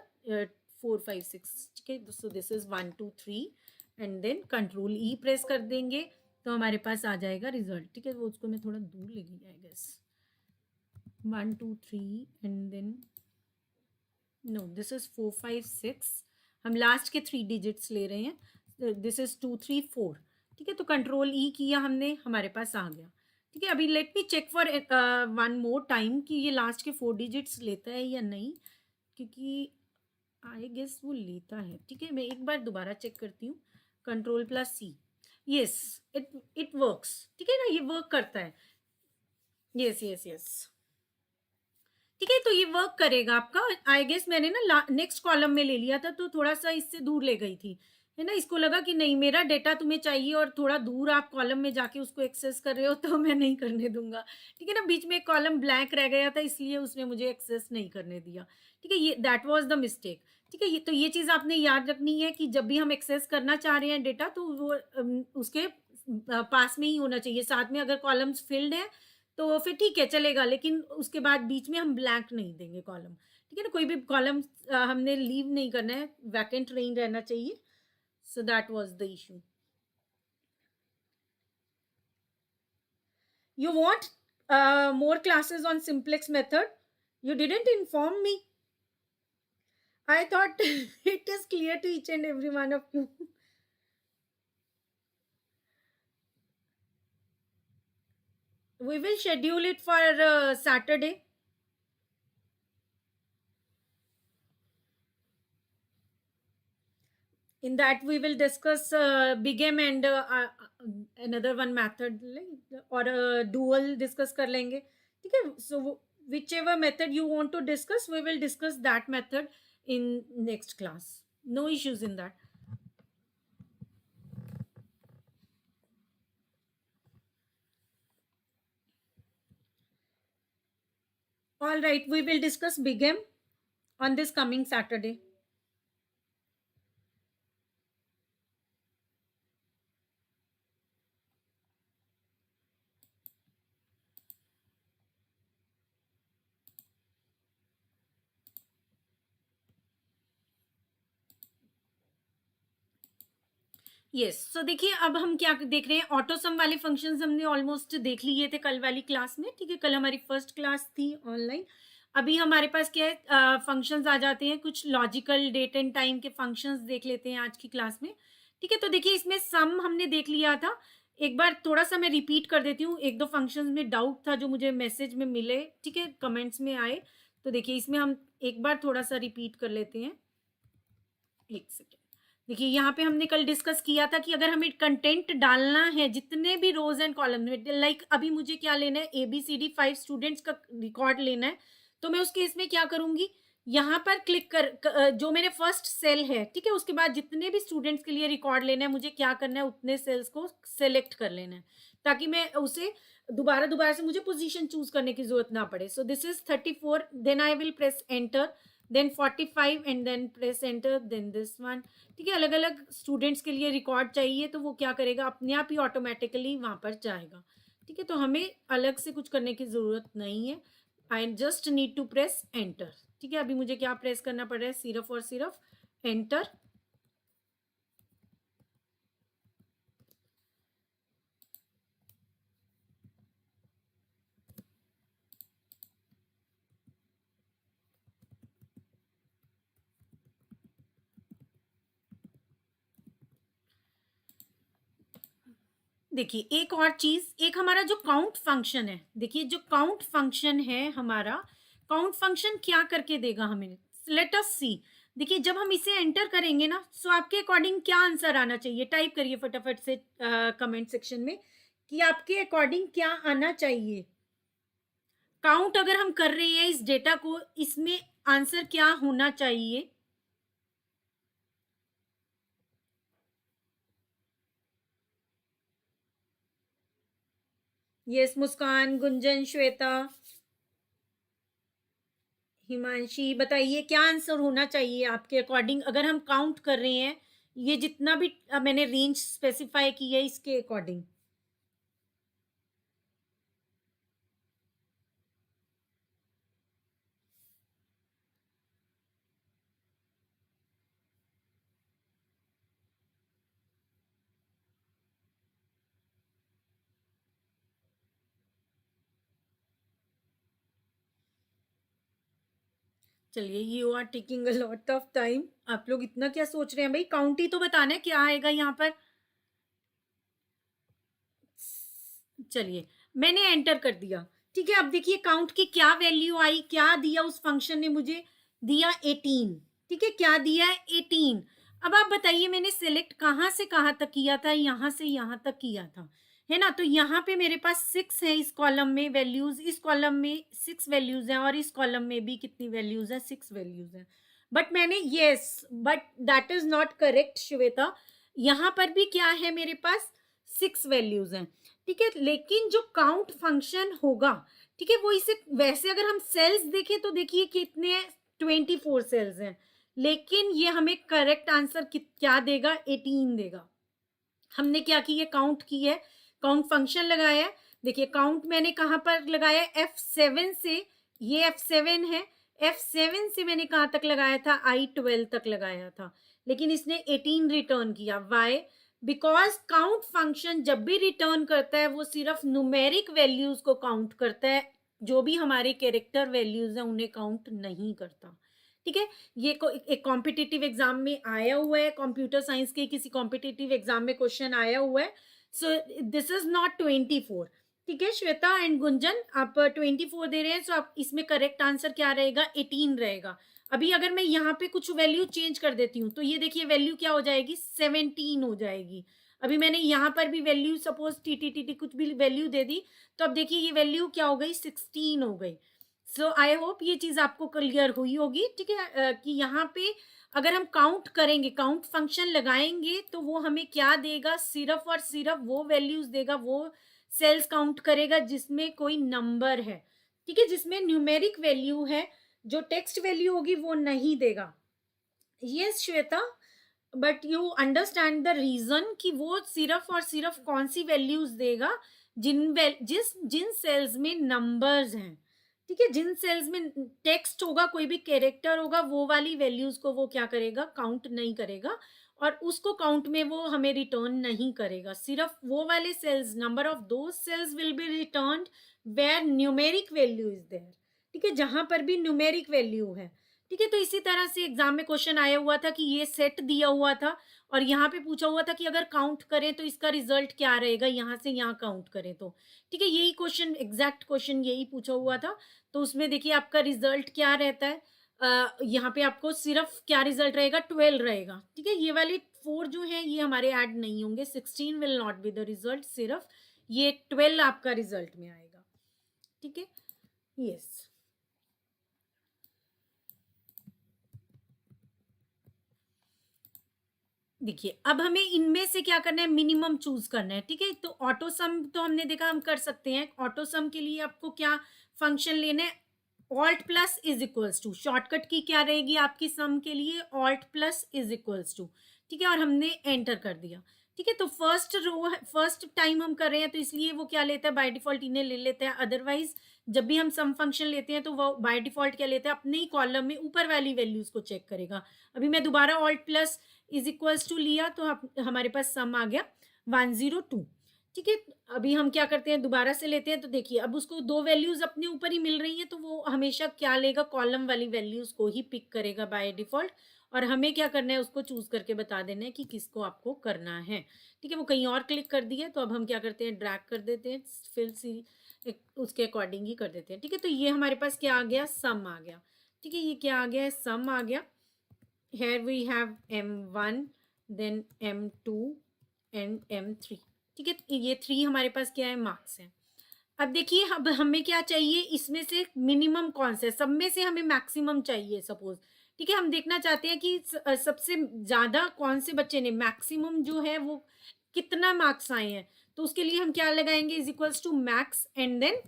4 5 6, ठीक है? So this is 1 2 3 and then control E press कर देंगे तो हमारे पास आ जाएगा रिजल्ट, ठीक है? वो उसको मैं थोड़ा दूर ले गई I guess. 1 2 3 and then no this is 4 5 6, हम लास्ट के 3 डिजिट्स ले रहे हैं, दिस इज 2 3 4, ठीक है? तो कंट्रोल ई किया हमने, हमारे पास आ गया, ठीक है? अभी let me check for one more time कि ये लास्ट के 4 डिजिट्स लेता है या नहीं, क्योंकि आई गेस वो लेता है, ठीक है? मैं एक बार दोबारा चेक करती हूँ। Control plus C, yes, it it works, ठीक है ना? ये वर्क करता है, यस यस यस, ठीक है? तो ये वर्क करेगा आपका। आई गेस मैंने ना नेक्स्ट कॉलम में ले लिया था तो थोड़ा सा इससे दूर ले गई थी, है ना? इसको लगा कि नहीं मेरा डेटा तुम्हें चाहिए और थोड़ा दूर आप कॉलम में जाके उसको एक्सेस कर रहे हो तो मैं नहीं करने दूंगा, ठीक है ना? बीच में एक कॉलम ब्लैंक रह गया था इसलिए उसने मुझे एक्सेस नहीं करने दिया, ठीक है? ये दैट वाज द मिस्टेक, ठीक है? ये तो ये चीज़ आपने याद रखनी है कि जब भी हम एक्सेस करना चाह रहे हैं डेटा तो वो उसके पास में ही होना चाहिए, साथ में अगर कॉलम्स फिल्ड है तो फिर ठीक है चलेगा, लेकिन उसके बाद बीच में हम ब्लैंक नहीं देंगे कॉलम, ठीक है ना? कोई भी कॉलम हमने लीव नहीं करना है, वैकेंट नहीं रहना चाहिए। So that was the issue. You want more classes on simplex method? You didn't inform me. I thought it is clear to each and every one of you. We will schedule it for Saturday. In that we will discuss big M and another one method like or dual discuss कर लेंगे, ठीक है? So whichever method you want to discuss we will discuss that method in next class, no issues in that. All right, we will discuss big M on this coming Saturday. Yes, so देखिए अब हम क्या देख रहे हैं, auto सम वाले functions हमने almost देख लिए थे कल वाली क्लास में, ठीक है? कल हमारी फर्स्ट क्लास थी ऑनलाइन। अभी हमारे पास क्या है, फंक्शंस आ जाते हैं, कुछ लॉजिकल डेट एंड टाइम के फंक्शंस देख लेते हैं आज की क्लास में, ठीक है? तो देखिए इसमें सम हमने देख लिया था, एक बार थोड़ा सा मैं रिपीट कर देती हूँ, एक दो फंक्शंस में डाउट था जो मुझे मैसेज में मिले, ठीक है? कमेंट्स में आए, तो देखिए इसमें हम एक बार थोड़ा सा रिपीट कर लेते हैं। एक सेकेंड, देखिए यहाँ पे हमने कल डिस्कस किया था कि अगर हमें कंटेंट डालना है जितने भी रोज एंड कॉलम में, लाइक अभी मुझे क्या लेना है, ABCD 5 स्टूडेंट्स का रिकॉर्ड लेना है, तो मैं उसके इसमें क्या करूंगी, यहाँ पर क्लिक जो मेरे फर्स्ट सेल है, ठीक है? उसके बाद जितने भी स्टूडेंट्स के लिए रिकॉर्ड लेना है मुझे क्या करना है, उतने सेल्स को सेलेक्ट कर लेना है ताकि मैं उसे दोबारा दोबारा से मुझे पोजीशन चूज करने की जरूरत ना पड़े। So this is 34, then I will press enter, then 45 and then press enter, then this one, ठीक है? अलग अलग स्टूडेंट्स के लिए रिकॉर्ड चाहिए तो वो क्या करेगा, अपने आप ही ऑटोमेटिकली वहां पर जाएगा, ठीक है? तो हमें अलग से कुछ करने की जरूरत नहीं है, I just need to press enter, ठीक है? अभी मुझे क्या प्रेस करना पड़ रहा है, सिर्फ और सिर्फ एंटर। देखिए एक और चीज, एक हमारा जो काउंट फंक्शन है, देखिए जो काउंट फंक्शन है हमारा, काउंट फंक्शन क्या करके देगा हमें, लेट अस सी। देखिए जब हम इसे एंटर करेंगे ना, सो आपके अकॉर्डिंग क्या आंसर आना चाहिए, टाइप करिए फटाफट से कमेंट सेक्शन में कि आपके अकॉर्डिंग क्या आना चाहिए। काउंट अगर हम कर रहे हैं इस डेटा को, इसमें आंसर क्या होना चाहिए? यस, मुस्कान, गुंजन, श्वेता, हिमांशी बताइए क्या आंसर होना चाहिए आपके अकॉर्डिंग, अगर हम काउंट कर रहे हैं ये जितना भी मैंने रेंज स्पेसिफाई की है इसके अकॉर्डिंग। चलिए, you are taking a lot of time. आप लोग इतना क्या सोच रहे हैं भाई, काउंट ही तो बताना है क्या आएगा यहाँ पर। चलिए, मैंने एंटर कर दिया। ठीक है, अब देखिए काउंट की क्या वैल्यू आई, क्या दिया उस फंक्शन ने मुझे, दिया 18। ठीक है, क्या दिया है 18। अब आप बताइए मैंने सिलेक्ट कहाँ से कहाँ तक किया था, यहाँ से यहाँ तक किया था, है ना। तो यहाँ पे मेरे पास 6 है इस कॉलम में वैल्यूज, इस कॉलम में 6 वैल्यूज हैं और इस कॉलम में भी कितनी वैल्यूज है, 6 वैल्यूज हैं। बट मैंने yes, but that is not correct Shweta, यहाँ पर भी क्या है मेरे पास 6 वैल्यूज हैं। ठीक है, लेकिन जो काउंट फंक्शन होगा, ठीक है, वो इसे वैसे अगर हम सेल्स देखें तो देखिए कितने 24 सेल्स हैं, लेकिन ये हमें करेक्ट आंसर क्या देगा, 18 देगा। हमने क्या की है, काउंट की है, काउंट फंक्शन लगाया है। देखिए काउंट मैंने कहाँ पर लगाया, F7 से, ये F7 है, F7 से मैंने कहाँ तक लगाया था, I12 तक लगाया था, लेकिन इसने 18 रिटर्न किया। वाई, बिकॉज काउंट फंक्शन जब भी रिटर्न करता है वो सिर्फ न्यूमेरिक वैल्यूज को काउंट करता है, जो भी हमारे कैरेक्टर वैल्यूज हैं उन्हें काउंट नहीं करता। ठीक है, ये एक कॉम्पिटिटिव एग्जाम में आया हुआ है, कंप्यूटर साइंस के किसी कॉम्पिटिटिव एग्जाम में क्वेश्चन आया हुआ है। So this is not 24। ठीक है श्वेता एंड गुंजन, आप 24 दे रहे हैं, सो आप इसमें करेक्ट आंसर क्या रहेगा, 18 रहेगा। अभी अगर मैं यहाँ पे कुछ वैल्यू चेंज कर देती हूँ तो ये देखिए वैल्यू क्या हो जाएगी, 17 हो जाएगी। अभी मैंने यहाँ पर भी वैल्यू सपोज टी कुछ भी वैल्यू दे दी, तो अब देखिए ये वैल्यू क्या हो गई, 16 हो गई। सो आई होप ये चीज आपको क्लियर हुई होगी। ठीक है, कि यहाँ पे अगर हम काउंट करेंगे, काउंट फंक्शन लगाएंगे, तो वो हमें क्या देगा, सिर्फ और सिर्फ वो वैल्यूज देगा, वो सेल्स काउंट करेगा जिसमें कोई नंबर है। ठीक है, जिसमें न्यूमेरिक वैल्यू है, जो टेक्स्ट वैल्यू होगी वो नहीं देगा। Yes Shweta, but you understand the reason कि वो सिर्फ और सिर्फ कौन सी वैल्यूज देगा, जिन सेल्स में नंबर्स हैं। ठीक है, जिन सेल्स में टेक्स्ट होगा, कोई भी कैरेक्टर होगा, वो वाली वैल्यूज को वो क्या करेगा, काउंट नहीं करेगा, और उसको काउंट में वो हमें रिटर्न नहीं करेगा। सिर्फ वो वाले सेल्स, नंबर ऑफ दो cells will be returned where numeric value is there. ठीक है, जहां पर भी न्यूमेरिक वैल्यू है। ठीक है, तो इसी तरह से एग्जाम में क्वेश्चन आया हुआ था कि ये सेट दिया हुआ था और यहाँ पे पूछा हुआ था कि अगर काउंट करें तो इसका रिजल्ट क्या रहेगा, यहाँ से यहाँ काउंट करें तो। ठीक है, यही क्वेश्चन, एग्जैक्ट क्वेश्चन यही पूछा हुआ था। तो उसमें देखिए आपका रिजल्ट क्या रहता है, यहाँ पे आपको सिर्फ क्या रिजल्ट रहेगा, 12 रहेगा। ठीक है, ये वाले 4 जो हैं ये हमारे ऐड नहीं होंगे, 16 will not be the result, सिर्फ ये 12 आपका रिजल्ट में आएगा। ठीक है, यस। देखिए अब हमें इनमें से क्या करना है, मिनिमम चूज करना है। ठीक है, तो ऑटो सम तो हमने देखा हम कर सकते हैं। ऑटो सम के लिए आपको क्या फंक्शन लेना है, alt plus is equals to, shortcut की क्या रहेगी आपकी सम के लिए, alt plus is equals to. ठीक है, और हमने एंटर कर दिया। ठीक है, तो फर्स्ट रो, फर्स्ट टाइम हम कर रहे हैं तो इसलिए वो क्या लेता है, बाय डिफॉल्ट इन्हें ले लेता है। अदरवाइज जब भी हम सम फंक्शन लेते हैं तो वो बाय डिफॉल्ट क्या लेता है, अपने ही कॉलम में ऊपर वाली वैल्यूज को चेक करेगा। अभी मैं दोबारा alt plus is equals to लिया तो हमारे पास सम आ गया 102। ठीक है, अभी हम क्या करते हैं, दोबारा से लेते हैं, तो देखिए अब उसको दो वैल्यूज अपने ऊपर ही मिल रही हैं, तो वो हमेशा क्या लेगा, कॉलम वाली वैल्यूज को ही पिक करेगा बाय डिफॉल्ट। और हमें क्या करना है, उसको चूज करके बता देना है कि किसको आपको करना है। ठीक है, वो कहीं और क्लिक कर दिया, तो अब हम क्या करते हैं, ड्रैग कर देते हैं, फिर उसके अकॉर्डिंग ही कर देते हैं। ठीक है, तो ये हमारे पास क्या आ गया, सम आ गया। ठीक है, ये क्या आ गया, सम आ गया। here we have m1 then m2 and m3। ठीक है, ये 3 हमारे पास क्या है, मार्क्स है। अब देखिए अब हमें क्या चाहिए, इसमें से मिनिमम कौन सा है, सब में से हमें मैक्सिमम चाहिए सपोज। ठीक है, हम देखना चाहते हैं कि सबसे ज्यादा कौन से बच्चे ने, मैक्सिमम जो है वो कितना मार्क्स आए हैं। तो उसके लिए हम क्या लगाएंगे, is equals to max and then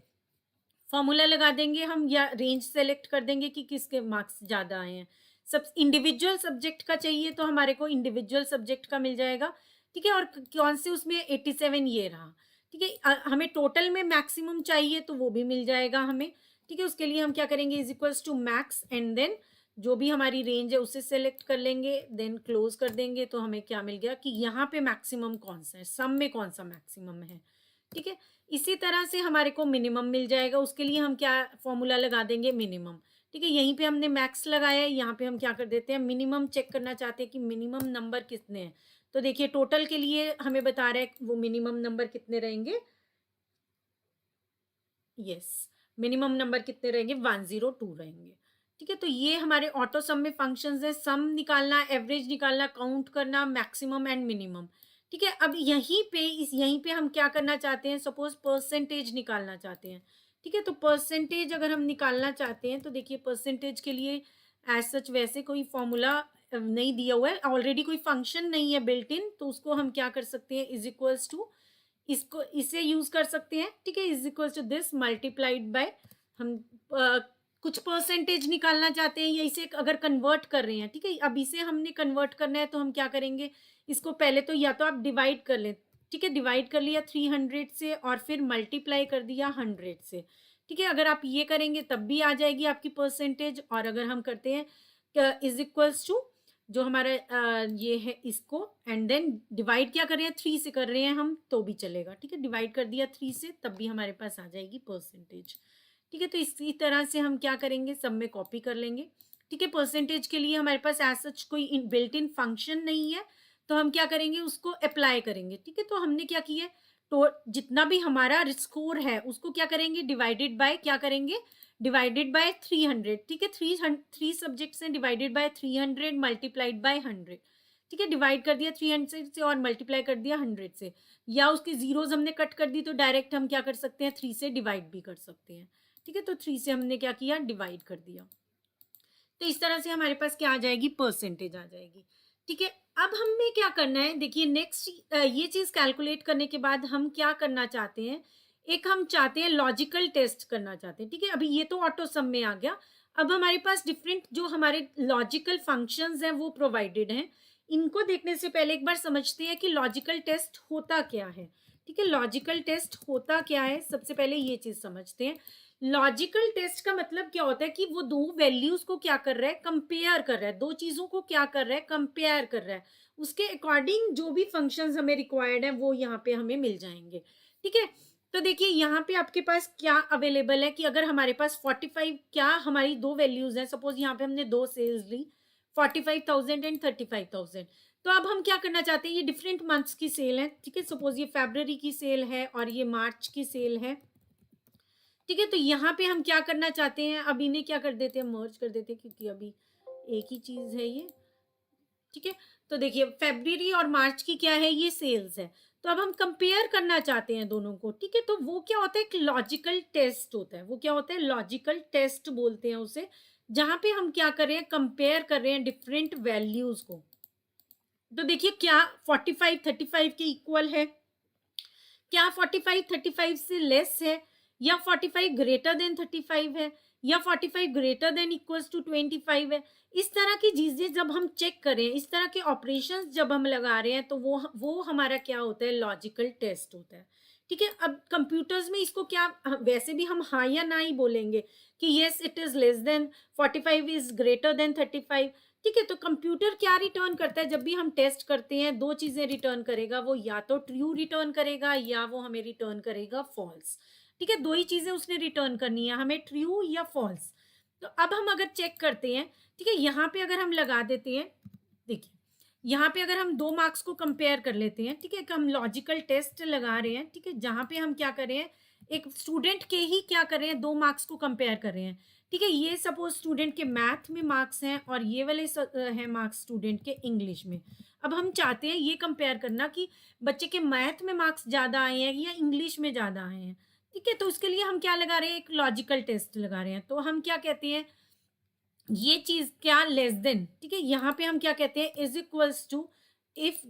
formula लगा देंगे हम या रेंज सेलेक्ट कर देंगे कि किसके मार्क्स ज़्यादा आए हैं। सब इंडिविजुअल सब्जेक्ट का चाहिए तो हमारे को इंडिविजुअल सब्जेक्ट का मिल जाएगा, ठीक है? और कौन से उसमें 87 ये रहा, ठीक है? हमें टोटल में मैक्सिमम चाहिए तो वो भी मिल जाएगा हमें, ठीक है? उसके लिए हम क्या करेंगे, is equals to max and then जो भी हमारी रेंज है उसे सेलेक्ट कर लेंगे, देन क्लोज कर देंगे। तो हमें क्या मिल गया कि यहाँ पे मैक्सिमम कौन सा है, सम में कौन सा मैक्सिमम है, ठीक है? इसी तरह से हमारे को मिनिमम मिल जाएगा, उसके लिए हम क्या फॉर्मूला लगा देंगे, मिनिमम, ठीक है? यहीं पे हमने मैक्स लगाया है, यहाँ पे हम क्या कर देते हैं, मिनिमम चेक करना चाहते हैं कि मिनिमम नंबर कितने हैं। तो देखिए टोटल के लिए हमें बता रहा है वो मिनिमम नंबर कितने रहेंगे, यस, मिनिमम नंबर कितने रहेंगे, 102 रहेंगे, ठीक है? तो ये हमारे ऑटो सम में फंक्शंस है, सम निकालना, एवरेज निकालना, काउंट करना, मैक्सिमम एंड मिनिमम, ठीक है? अब यहीं पे हम क्या करना चाहते हैं, सपोज परसेंटेज निकालना चाहते हैं, ठीक है? तो परसेंटेज अगर हम निकालना चाहते हैं तो देखिए परसेंटेज के लिए एज सच वैसे कोई फॉर्मूला नहीं दिया हुआ है, ऑलरेडी कोई फंक्शन नहीं है बिल्ट इन, तो उसको हम क्या कर सकते हैं, इज इक्वल्स टू, इसको इसे यूज कर सकते हैं, ठीक है? Is equal to this multiplied by, हम कुछ परसेंटेज निकालना चाहते हैं या इसे अगर कन्वर्ट कर रहे हैं, ठीक है? अब इसे हमने कन्वर्ट करना है तो हम क्या करेंगे, इसको पहले तो या तो आप डिवाइड कर लें, ठीक है? डिवाइड कर लिया 300 से और फिर मल्टीप्लाई कर दिया 100 से, ठीक है? अगर आप ये करेंगे तब भी आ जाएगी आपकी परसेंटेज। और अगर हम करते हैं इज इक्वल्स टू जो हमारा ये है इसको एंड देन डिवाइड क्या कर रहे हैं, 3 से कर रहे हैं हम तो भी चलेगा, ठीक है? डिवाइड कर दिया 3 से तब भी हमारे पास आ जाएगी परसेंटेज, ठीक है? तो इसी तरह से हम क्या करेंगे, सब में कॉपी कर लेंगे, ठीक है? परसेंटेज के लिए हमारे पास एज सच कोई बिल्ट इन फंक्शन नहीं है, तो हम क्या करेंगे, उसको अप्लाई करेंगे, ठीक है? तो हमने क्या किया है, तो जितना भी हमारा स्कोर है उसको क्या करेंगे, डिवाइडेड बाय क्या करेंगे, डिवाइडेड बाय 300, ठीक है? 3 सब्जेक्ट्स हैं, डिवाइडेड बाय 300 मल्टीप्लाइड बाय 100, ठीक है? डिवाइड कर दिया 300 से और मल्टीप्लाई कर दिया 100 से, या उसकी जीरोज हमने कट कर दी तो डायरेक्ट हम क्या कर सकते हैं, 3 से डिवाइड भी कर सकते हैं, ठीक है? तो 3 से हमने क्या किया, डिवाइड कर दिया। तो इस तरह से हमारे पास क्या आ जाएगी, परसेंटेज आ जाएगी, ठीक है? अब हमें क्या करना है, देखिए नेक्स्ट ये चीज कैलकुलेट करने के बाद हम क्या करना चाहते हैं, एक हम चाहते हैं लॉजिकल टेस्ट करना चाहते हैं, ठीक है? अभी ये तो ऑटो सम में आ गया, अब हमारे पास डिफरेंट जो हमारे लॉजिकल फंक्शंस हैं वो प्रोवाइडेड हैं। इनको देखने से पहले एक बार समझते हैं कि लॉजिकल टेस्ट होता क्या है, ठीक है? लॉजिकल टेस्ट होता क्या है, सबसे पहले ये चीज समझते हैं। लॉजिकल टेस्ट का मतलब क्या होता है कि वो दो वैल्यूज को क्या कर रहा है, कंपेयर कर रहा है, दो चीजों को क्या कर रहा है, कंपेयर कर रहा है, उसके अकॉर्डिंग जो भी फंक्शंस हमें रिक्वायर्ड है वो यहाँ पे हमें मिल जाएंगे, ठीक है? तो देखिए यहाँ पे आपके पास क्या अवेलेबल है कि अगर हमारे पास 45, क्या हमारी दो वैल्यूज हैं, सपोज यहाँ पे हमने दो सेल्स ली 45,000 एंड 35,000, तो अब हम क्या करना चाहते हैं, ये डिफरेंट मंथ्स की सेल है, ठीक है? सपोज ये फरवरी की सेल है और ये मार्च की सेल है, ठीक है? तो यहाँ पे हम क्या करना चाहते हैं, अब इन्हें क्या कर देते हैं, मर्ज कर देते हैं क्योंकि अभी एक ही चीज है ये, ठीक है? तो देखिए फरवरी और मार्च की क्या है, ये सेल्स है, तो अब हम कंपेयर करना चाहते हैं दोनों को, ठीक है? तो वो क्या होता है, एक लॉजिकल टेस्ट होता है, वो क्या होता है, लॉजिकल टेस्ट बोलते हैं उसे, जहां पे हम क्या कर रहे हैं, कंपेयर कर रहे हैं डिफरेंट वैल्यूज को। तो देखिए क्या 45 35 के इक्वल है, क्या 45 35 से लेस है, या 45 ग्रेटर देन 35 है, या 45 ग्रेटर देन इक्वल्स टू 25 है। इस तरह की चीजें जब हम चेक करें, इस तरह के ऑपरेशंस जब हम लगा रहे हैं तो वो हमारा क्या होता है, लॉजिकल टेस्ट होता है, ठीक है? अब कंप्यूटर्स में इसको क्या, वैसे भी हम हाँ या ना ही बोलेंगे कि yes it is less then 45 is greater than 35, ठीक है? तो कंप्यूटर क्या रिटर्न करता है, जब भी हम टेस्ट करते हैं दो चीजें रिटर्न करेगा, वो या तो ट्रू रिटर्न करेगा या वो हमें रिटर्न करेगा फॉल्स, ठीक है? दो ही चीजें उसने रिटर्न करनी है हमें, ट्रू या फॉल्स। तो अब हम अगर चेक करते हैं, ठीक है, यहाँ पे अगर हम लगा देते हैं, देखिए यहाँ पे अगर हम दो मार्क्स को कंपेयर कर लेते हैं, ठीक है, कि हम लॉजिकल टेस्ट लगा रहे हैं, ठीक है, जहाँ पे हम क्या कर रहे हैं, एक स्टूडेंट के ही क्या कर रहे हैं, दो मार्क्स को कंपेयर कर रहे हैं, ठीक है? ये सपोज स्टूडेंट के मैथ में मार्क्स हैं और ये वाले हैं मार्क्स स्टूडेंट के इंग्लिश में। अब हम चाहते हैं ये कंपेयर करना कि बच्चे के मैथ में मार्क्स ज़्यादा आए हैं या इंग्लिश में ज़्यादा आए हैं, ठीक है? तो उसके लिए हम क्या लगा रहे हैं, एक लॉजिकल टेस्ट लगा रहे हैं, तो हम क्या कहते हैं, ये चीज क्या, लेस देन, ठीक है? यहाँ पे हम क्या कहते हैं, is equals to, if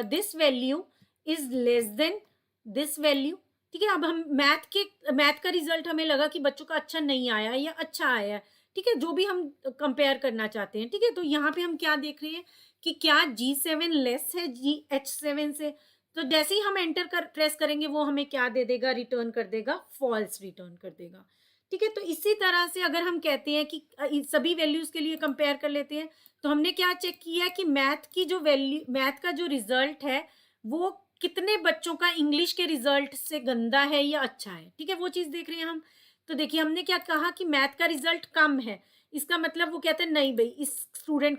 this value is less than this value, ठीक है? अब हम मैथ का रिज़ल्ट हमें लगा कि बच्चों का अच्छा नहीं आया या अच्छा आया है, ठीक है? जो भी हम कंपेयर करना चाहते हैं, ठीक है? तो यहाँ पे हम क्या देख रहे हैं कि क्या G7 लेस है H7 से? तो जैसे ही हम एंटर कर प्रेस करेंगे वो हमें क्या दे देगा? रिटर्न कर देगा, फॉल्स रिटर्न कर देगा, ठीक है? तो इसी तरह से अगर हम कहते हैं कि इन सभी वैल्यूज़ के लिए कंपेयर कर लेते हैं, तो हमने क्या चेक किया कि मैथ का जो रिज़ल्ट है, वो कितने बच्चों का इंग्लिश के रिजल्ट से गंदा है या अच्छा है, ठीक है? वो चीज़ देख रहे हैं हम। तो देखिए हमने क्या कहा कि मैथ का रिजल्ट कम है, इसका मतलब वो कहते हैं नहीं भई इस स्टूडेंट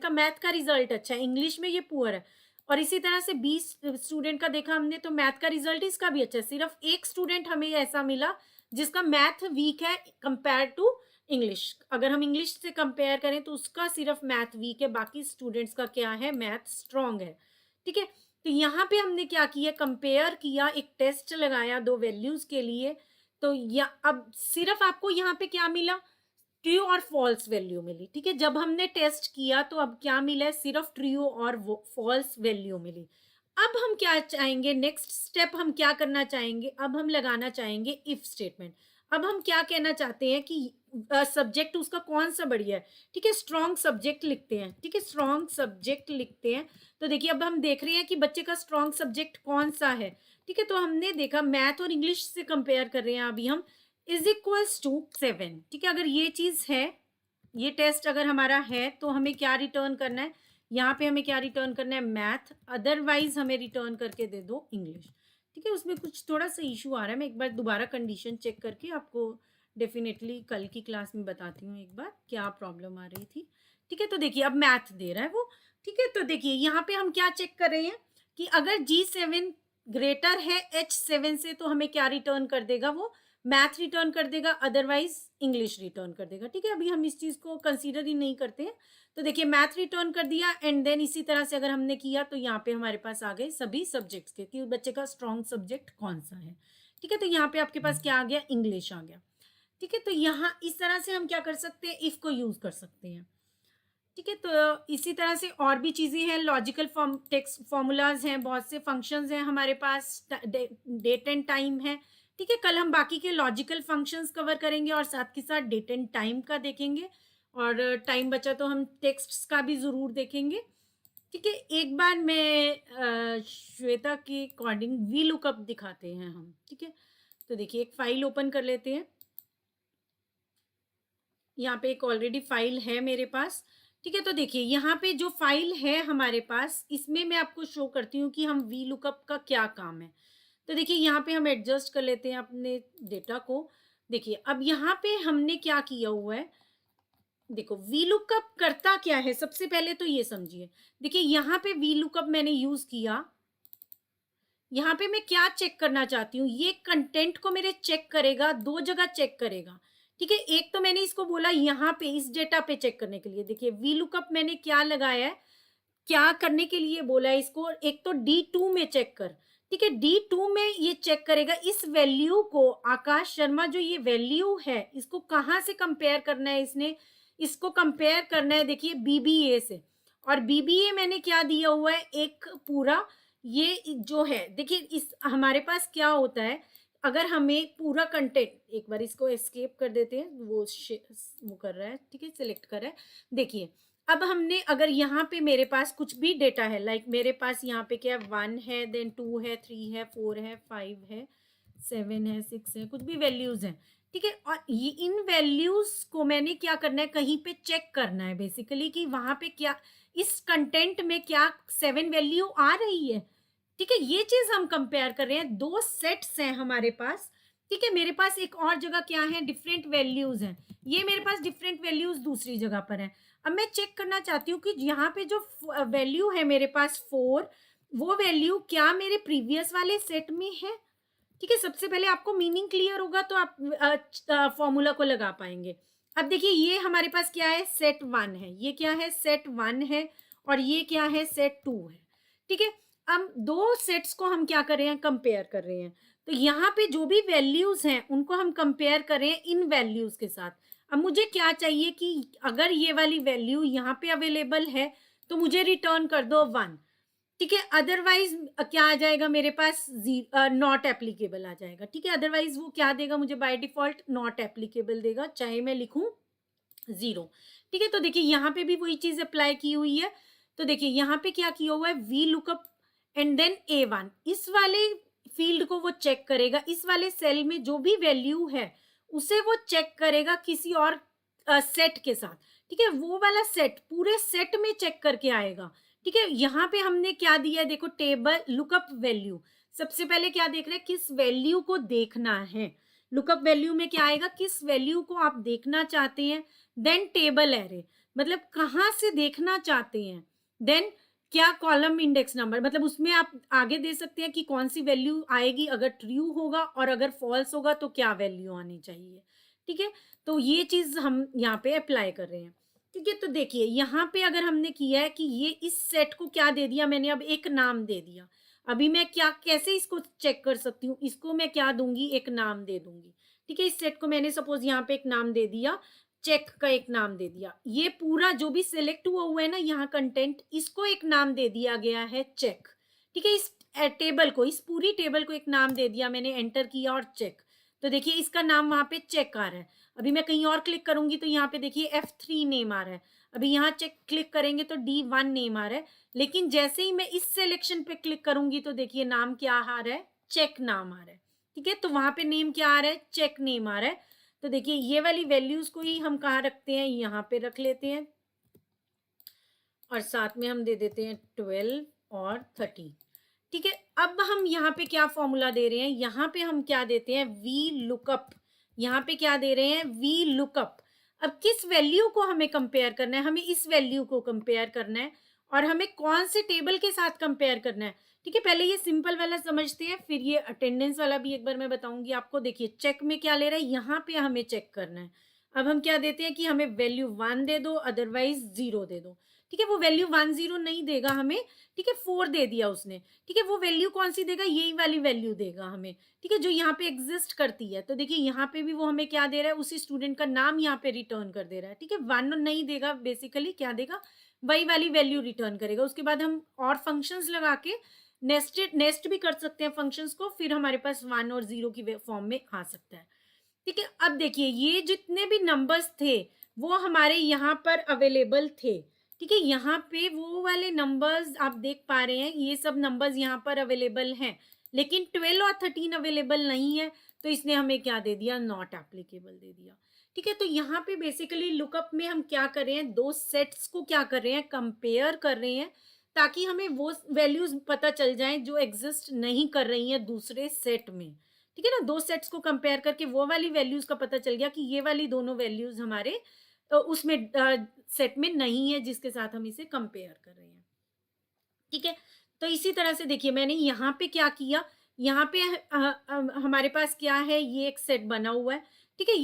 का मैथ का रिजल्ट अच्छा है, इंग्लिश में ये पुअर है। और इसी तरह से 20 स्टूडेंट का देखा हमने तो मैथ का रिजल्ट इसका भी अच्छा है। सिर्फ एक स्टूडेंट हमें ऐसा मिला जिसका मैथ वीक है कंपेयर टू इंग्लिश। अगर हम इंग्लिश से कंपेयर करें तो उसका सिर्फ मैथ वीक है, बाकी स्टूडेंट्स का क्या है? मैथ स्ट्रॉन्ग है, ठीक है? तो यहाँ पे हमने क्या किया? कंपेयर किया, एक टेस्ट लगाया 2 वैल्यूज़ के लिए। तो या अब सिर्फ़ आपको यहाँ पे क्या मिला? ट्रू और फॉल्स वैल्यू मिली, ठीक है? जब हमने टेस्ट किया तो अब क्या मिला है? सिर्फ़ ट्रू और वो फॉल्स वैल्यू मिली। अब हम क्या चाहेंगे? नेक्स्ट स्टेप हम क्या करना चाहेंगे? अब हम लगाना चाहेंगे इफ स्टेटमेंट। अब हम क्या कहना चाहते हैं कि सब्जेक्ट उसका कौन-सा बढ़िया है, ठीक है? स्ट्रॉन्ग सब्जेक्ट लिखते हैं, ठीक है? स्ट्रॉन्ग सब्जेक्ट लिखते हैं। तो देखिए अब हम देख रहे हैं कि बच्चे का स्ट्रॉन्ग सब्जेक्ट कौन-सा है, ठीक है? तो हमने देखा मैथ और इंग्लिश से कंपेयर कर रहे हैं अभी हम, इज़ इक्वल्स टू 7, ठीक है? अगर ये चीज़ है, ये टेस्ट अगर हमारा है तो हमें क्या रिटर्न करना है? यहाँ पे हमें क्या रिटर्न करना है? मैथ, अदरवाइज़ हमें रिटर्न करके दे दो इंग्लिश, ठीक है? उसमें कुछ थोड़ा-सा इश्यू आ रहा है, मैं एक बार दोबारा कंडीशन चेक करके आपको डेफ़िनेटली कल की क्लास में बताती हूँ एक बार, क्या प्रॉब्लम आ रही थी, ठीक है? तो देखिए अब मैथ दे रहा है वो, ठीक है? तो देखिए यहाँ पे हम क्या चेक कर रहे हैं कि अगर G7 ग्रेटर है H7 से तो हमें क्या रिटर्न कर देगा वो? मैथ रिटर्न कर देगा, अदरवाइज़ इंग्लिश रिटर्न कर देगा, ठीक है? अभी हम इस चीज़ को कंसीडर ही नहीं करते हैं। तो देखिए मैथ रिटर्न कर दिया एंड देन इसी तरह से अगर हमने किया तो यहाँ पे हमारे पास आ गए सभी सब्जेक्ट्स के कि बच्चे का स्ट्रॉन्ग सब्जेक्ट कौन-सा है, ठीक है? तो यहाँ पे आपके पास क्या आ गया? इंग्लिश आ गया, ठीक है? तो यहाँ इस तरह से हम क्या कर सकते हैं? इफ को यूज़ कर सकते हैं, ठीक है? तो इसी तरह से और भी चीज़ें हैं, लॉजिकल टेक्स्ट फॉर्मूलाज़ हैं, बहुत से फंक्शंस हैं हमारे पास, डेट एंड टाइम है, ठीक है? कल हम बाकी के लॉजिकल फंक्शंस कवर करेंगे और साथ के साथ डेट एंड टाइम का देखेंगे और टाइम बचा तो हम टेक्स्ट्स का भी ज़रूर देखेंगे, ठीक है? एक बार मैं श्वेता के अकॉर्डिंग वी लुकअप दिखाते हैं हम, ठीक है? तो देखिए एक फ़ाइल ओपन कर लेते हैं। यहाँ पे एक ऑलरेडी फाइल है मेरे पास, ठीक है? तो देखिए यहाँ पे जो फाइल है हमारे पास, इसमें मैं आपको शो करती हूँ कि हम वी लुकअप का क्या काम है। तो देखिए यहाँ पे हम एडजस्ट कर लेते हैं अपने डेटा को। देखिए अब यहाँ पे हमने क्या किया हुआ है, देखो वी लुकअप करता क्या है? सबसे पहले तो ये समझिए। देखिए यहाँ पे वी लुकअप मैंने यूज़ किया, यहाँ पे मैं क्या चेक करना चाहती हूँ, ये कंटेंट को मेरे चेक करेगा, 2 जगह चेक करेगा, ठीक है? एक तो मैंने इसको बोला यहाँ पे इस डेटा पे चेक करने के लिए, देखिए वी लुकअप मैंने क्या लगाया है, क्या करने के लिए बोला है इसको, एक तो D2 में चेक कर, ठीक है? D2 में ये चेक करेगा इस वैल्यू को, आकाश शर्मा जो ये वैल्यू है, इसको कहाँ से कंपेयर करना है इसने? इसको कंपेयर करना है देखिए बीबीए से, और बीबीए मैंने क्या दिया हुआ है, एक पूरा ये जो है देखिए इस हमारे पास क्या होता है, अगर हमें पूरा कंटेंट, एक बार इसको एस्केप कर देते हैं, वो कर रहा है, ठीक है? सिलेक्ट कर रहा है। देखिए अब हमने अगर यहाँ पे मेरे पास कुछ भी डेटा है, लाइक मेरे पास यहाँ पे क्या है, 1 है, देन 2 है, 3 है, 4 है, 5 है, 7 है, 6 है, कुछ भी वैल्यूज़ हैं, ठीक है? और ये इन वैल्यूज़ को मैंने क्या करना है, कहीं पे चेक करना है बेसिकली कि वहाँ पे क्या इस कंटेंट में क्या 7 वैल्यू आ रही है, ठीक है? ये चीज़ हम कंपेयर कर रहे हैं, 2 सेट्स हैं हमारे पास, ठीक है? मेरे पास एक और जगह क्या है, डिफरेंट वैल्यूज़ हैं, ये मेरे पास डिफरेंट वैल्यूज़ दूसरी जगह पर हैं। अब मैं चेक करना चाहती हूँ कि यहाँ पे जो वैल्यू है मेरे पास 4, वो वैल्यू क्या मेरे प्रीवियस वाले सेट में है, ठीक है? सबसे पहले आपको मीनिंग क्लियर होगा तो आप फॉर्मूला को लगा पाएंगे। अब देखिए ये हमारे पास क्या है, सेट 1 है, ये क्या है, सेट 1 है, और ये क्या है, सेट 2 है, ठीक है? अब 2 सेट्स को हम क्या कर रहे हैं, कंपेयर कर रहे हैं। तो यहाँ पे जो भी वैल्यूज़ हैं उनको हम कंपेयर कर रहे हैं इन वैल्यूज़ के साथ। अब मुझे क्या चाहिए कि अगर ये वाली वैल्यू यहाँ पे अवेलेबल है तो मुझे रिटर्न कर दो 1, ठीक है, अदरवाइज क्या आ जाएगा मेरे पास, नॉट एप्लीकेबल आ जाएगा। ठीक है, अदरवाइज वो क्या देगा मुझे, बाय डिफॉल्ट नॉट एप्लीकेबल देगा, चाहे मैं लिखूं जीरो। ठीक है, तो देखिए यहाँ पे भी वही चीज अप्लाई की हुई है। तो देखिए यहाँ पे क्या किया हुआ है, V lookup and then A1, इस वाले फील्ड को वो चेक करेगा, इस वाले सेल में जो भी वैल्यू है उसे वो चेक करेगा किसी और सेट के साथ। ठीक है, वो वाला सेट पूरे सेट में चेक करके आएगा। ठीक है, यहाँ पे हमने क्या दिया है, देखो टेबल लुकअप वैल्यू। सबसे पहले क्या देख रहे हैं, किस वैल्यू को देखना है। लुकअप वैल्यू में क्या आएगा, किस वैल्यू को आप देखना चाहते हैं। देन टेबल एरे, मतलब कहाँ से देखना चाहते हैं। देन क्या कॉलम इंडेक्स नंबर, मतलब उसमें आप आगे दे सकते हैं कि कौन सी वैल्यू आएगी अगर ट्रू होगा, और अगर फॉल्स होगा तो क्या वैल्यू आनी चाहिए। ठीक है, तो ये चीज हम यहाँ पे अप्लाई कर रहे हैं। ठीक है, तो देखिए यहाँ पे अगर हमने किया है कि ये इस सेट को क्या दे दिया मैंने, अब एक नाम दे दिया। अभी मैं क्या कैसे इसको चेक कर सकती हूँ, इसको मैं क्या दूंगी, एक नाम दे दूंगी। ठीक है, इस सेट को मैंने सपोज यहाँ पे एक नाम दे दिया, चेक का एक नाम दे दिया। ये पूरा जो भी सिलेक्ट हुआ है ना यहाँ कंटेंट, इसको एक नाम दे दिया गया है चेक। ठीक है, इस टेबल को, इस पूरी टेबल को एक नाम दे दिया मैंने, एंटर किया और चेक। तो देखिए इसका नाम वहां पे चेक आ रहा है। अभी मैं कहीं और क्लिक करूंगी तो यहाँ पे देखिए F3 नेम आ रहा है। अभी यहाँ चेक क्लिक करेंगे तो D1 नेम आ रहा है। लेकिन जैसे ही मैं इस सिलेक्शन पे क्लिक करूंगी तो देखिए नाम क्या आ रहा है, चेक नाम आ रहा है। ठीक है, तो वहां पे नेम क्या आ रहा है, चेक नेम आ रहा है। तो देखिए ये वाली वैल्यूज को ही हम कहाँ रखते हैं, यहाँ पे रख लेते हैं, और साथ में हम दे देते हैं 12 और 30। ठीक है, अब हम यहाँ पे क्या फॉर्मूला दे रहे हैं, यहाँ पे हम क्या देते हैं, वी लुकअप। यहाँ पे क्या दे रहे हैं, वी लुकअप। अब किस वैल्यू को हमें कंपेयर करना है, हमें इस वैल्यू को कंपेयर करना है, और हमें कौन से टेबल के साथ कंपेयर करना है। ठीक है, पहले ये सिंपल वाला समझते हैं, फिर ये अटेंडेंस वाला भी एक बार मैं बताऊंगी आपको। देखिए चेक में क्या ले रहा है, यहाँ पे हमें चेक करना है। अब हम क्या देते हैं कि हमें वैल्यू 1 दे दो, अदरवाइज 0 दे दो। ठीक है, वो वैल्यू 10 नहीं देगा हमें। ठीक है, 4 दे दिया उसने। ठीक है, वो वैल्यू कौन सी देगा, यही वाली वैल्यू देगा हमें। ठीक है, जो यहाँ पे एग्जिस्ट करती है। तो देखिए यहाँ पे भी वो हमें क्या दे रहा है, उसी स्टूडेंट का नाम यहाँ पे रिटर्न कर दे रहा है। ठीक है, 1 नहीं देगा, बेसिकली क्या देगा, वही वाली वैल्यू रिटर्न करेगा। उसके बाद हम और फंक्शंस लगा के नेस्ट भी कर सकते हैं फंक्शंस को, फिर हमारे पास 1 और 0 की फॉर्म में आ सकता है। ठीक है, अब देखिए ये जितने भी नंबर्स थे वो हमारे यहाँ पर अवेलेबल थे। ठीक है, यहाँ पे वो वाले नंबर्स आप देख पा रहे हैं, ये सब नंबर्स यहाँ पर अवेलेबल हैं, लेकिन 12 और 13 अवेलेबल नहीं है। तो इसने हमें क्या दे दिया, नॉट एप्लीकेबल दे दिया। ठीक है, तो यहाँ पे बेसिकली लुकअप में हम क्या कर रहे हैं, दो सेट्स को क्या कर रहे हैं, कंपेयर कर रहे हैं, ताकि हमें वो वैल्यूज पता चल जाएं जो एग्जिस्ट नहीं कर रही हैं दूसरे सेट में। ठीक है ना, दो सेट्स को कंपेयर करके वो वाली वैल्यूज का पता चल गया कि ये वाली दोनों वैल्यूज हमारे उसमें सेट में नहीं है जिसके साथ हम इसे कंपेयर कर रहे हैं। ठीक है, तो इसी तरह से देखिए मैंने यहाँ पे क्या किया, यहाँ पे हमारे पास क्या है, ये एक सेट बना हुआ है। ठीक है,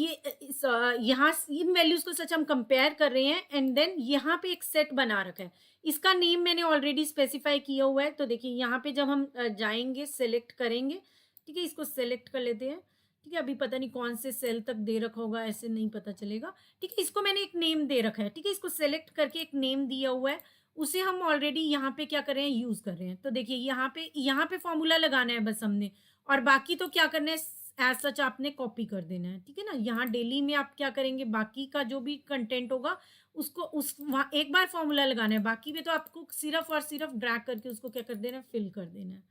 यहाँ इन वैल्यूज को सच हम कंपेयर कर रहे हैं, एंड देन यहाँ पे एक सेट बना रखा है। इसका नेम मैंने ऑलरेडी स्पेसिफाई किया हुआ है। तो देखिए यहाँ पे जब हम जाएंगे, सेलेक्ट करेंगे। ठीक है, इसको सेलेक्ट कर लेते हैं। ठीक है, अभी पता नहीं कौन से सेल तक दे रखा होगा, ऐसे नहीं पता चलेगा। ठीक है, इसको मैंने एक नेम दे रखा है। ठीक है, इसको सेलेक्ट करके एक नेम दिया हुआ है, उसे हम ऑलरेडी यहाँ पे क्या कर रहे हैं, यूज कर रहे हैं। तो देखिए यहाँ पे फॉर्मूला लगाना है बस हमने, और बाकी तो क्या करना है, एज सच आपने कॉपी कर देना है। ठीक है ना, यहाँ डेली में आप क्या करेंगे, बाकी का जो भी कंटेंट होगा उसको वहाँ एक बार फॉर्मूला लगाना है, बाकी में तो आपको सिर्फ और सिर्फ ड्रैग करके उसको क्या कर देना है, फिल कर देना है।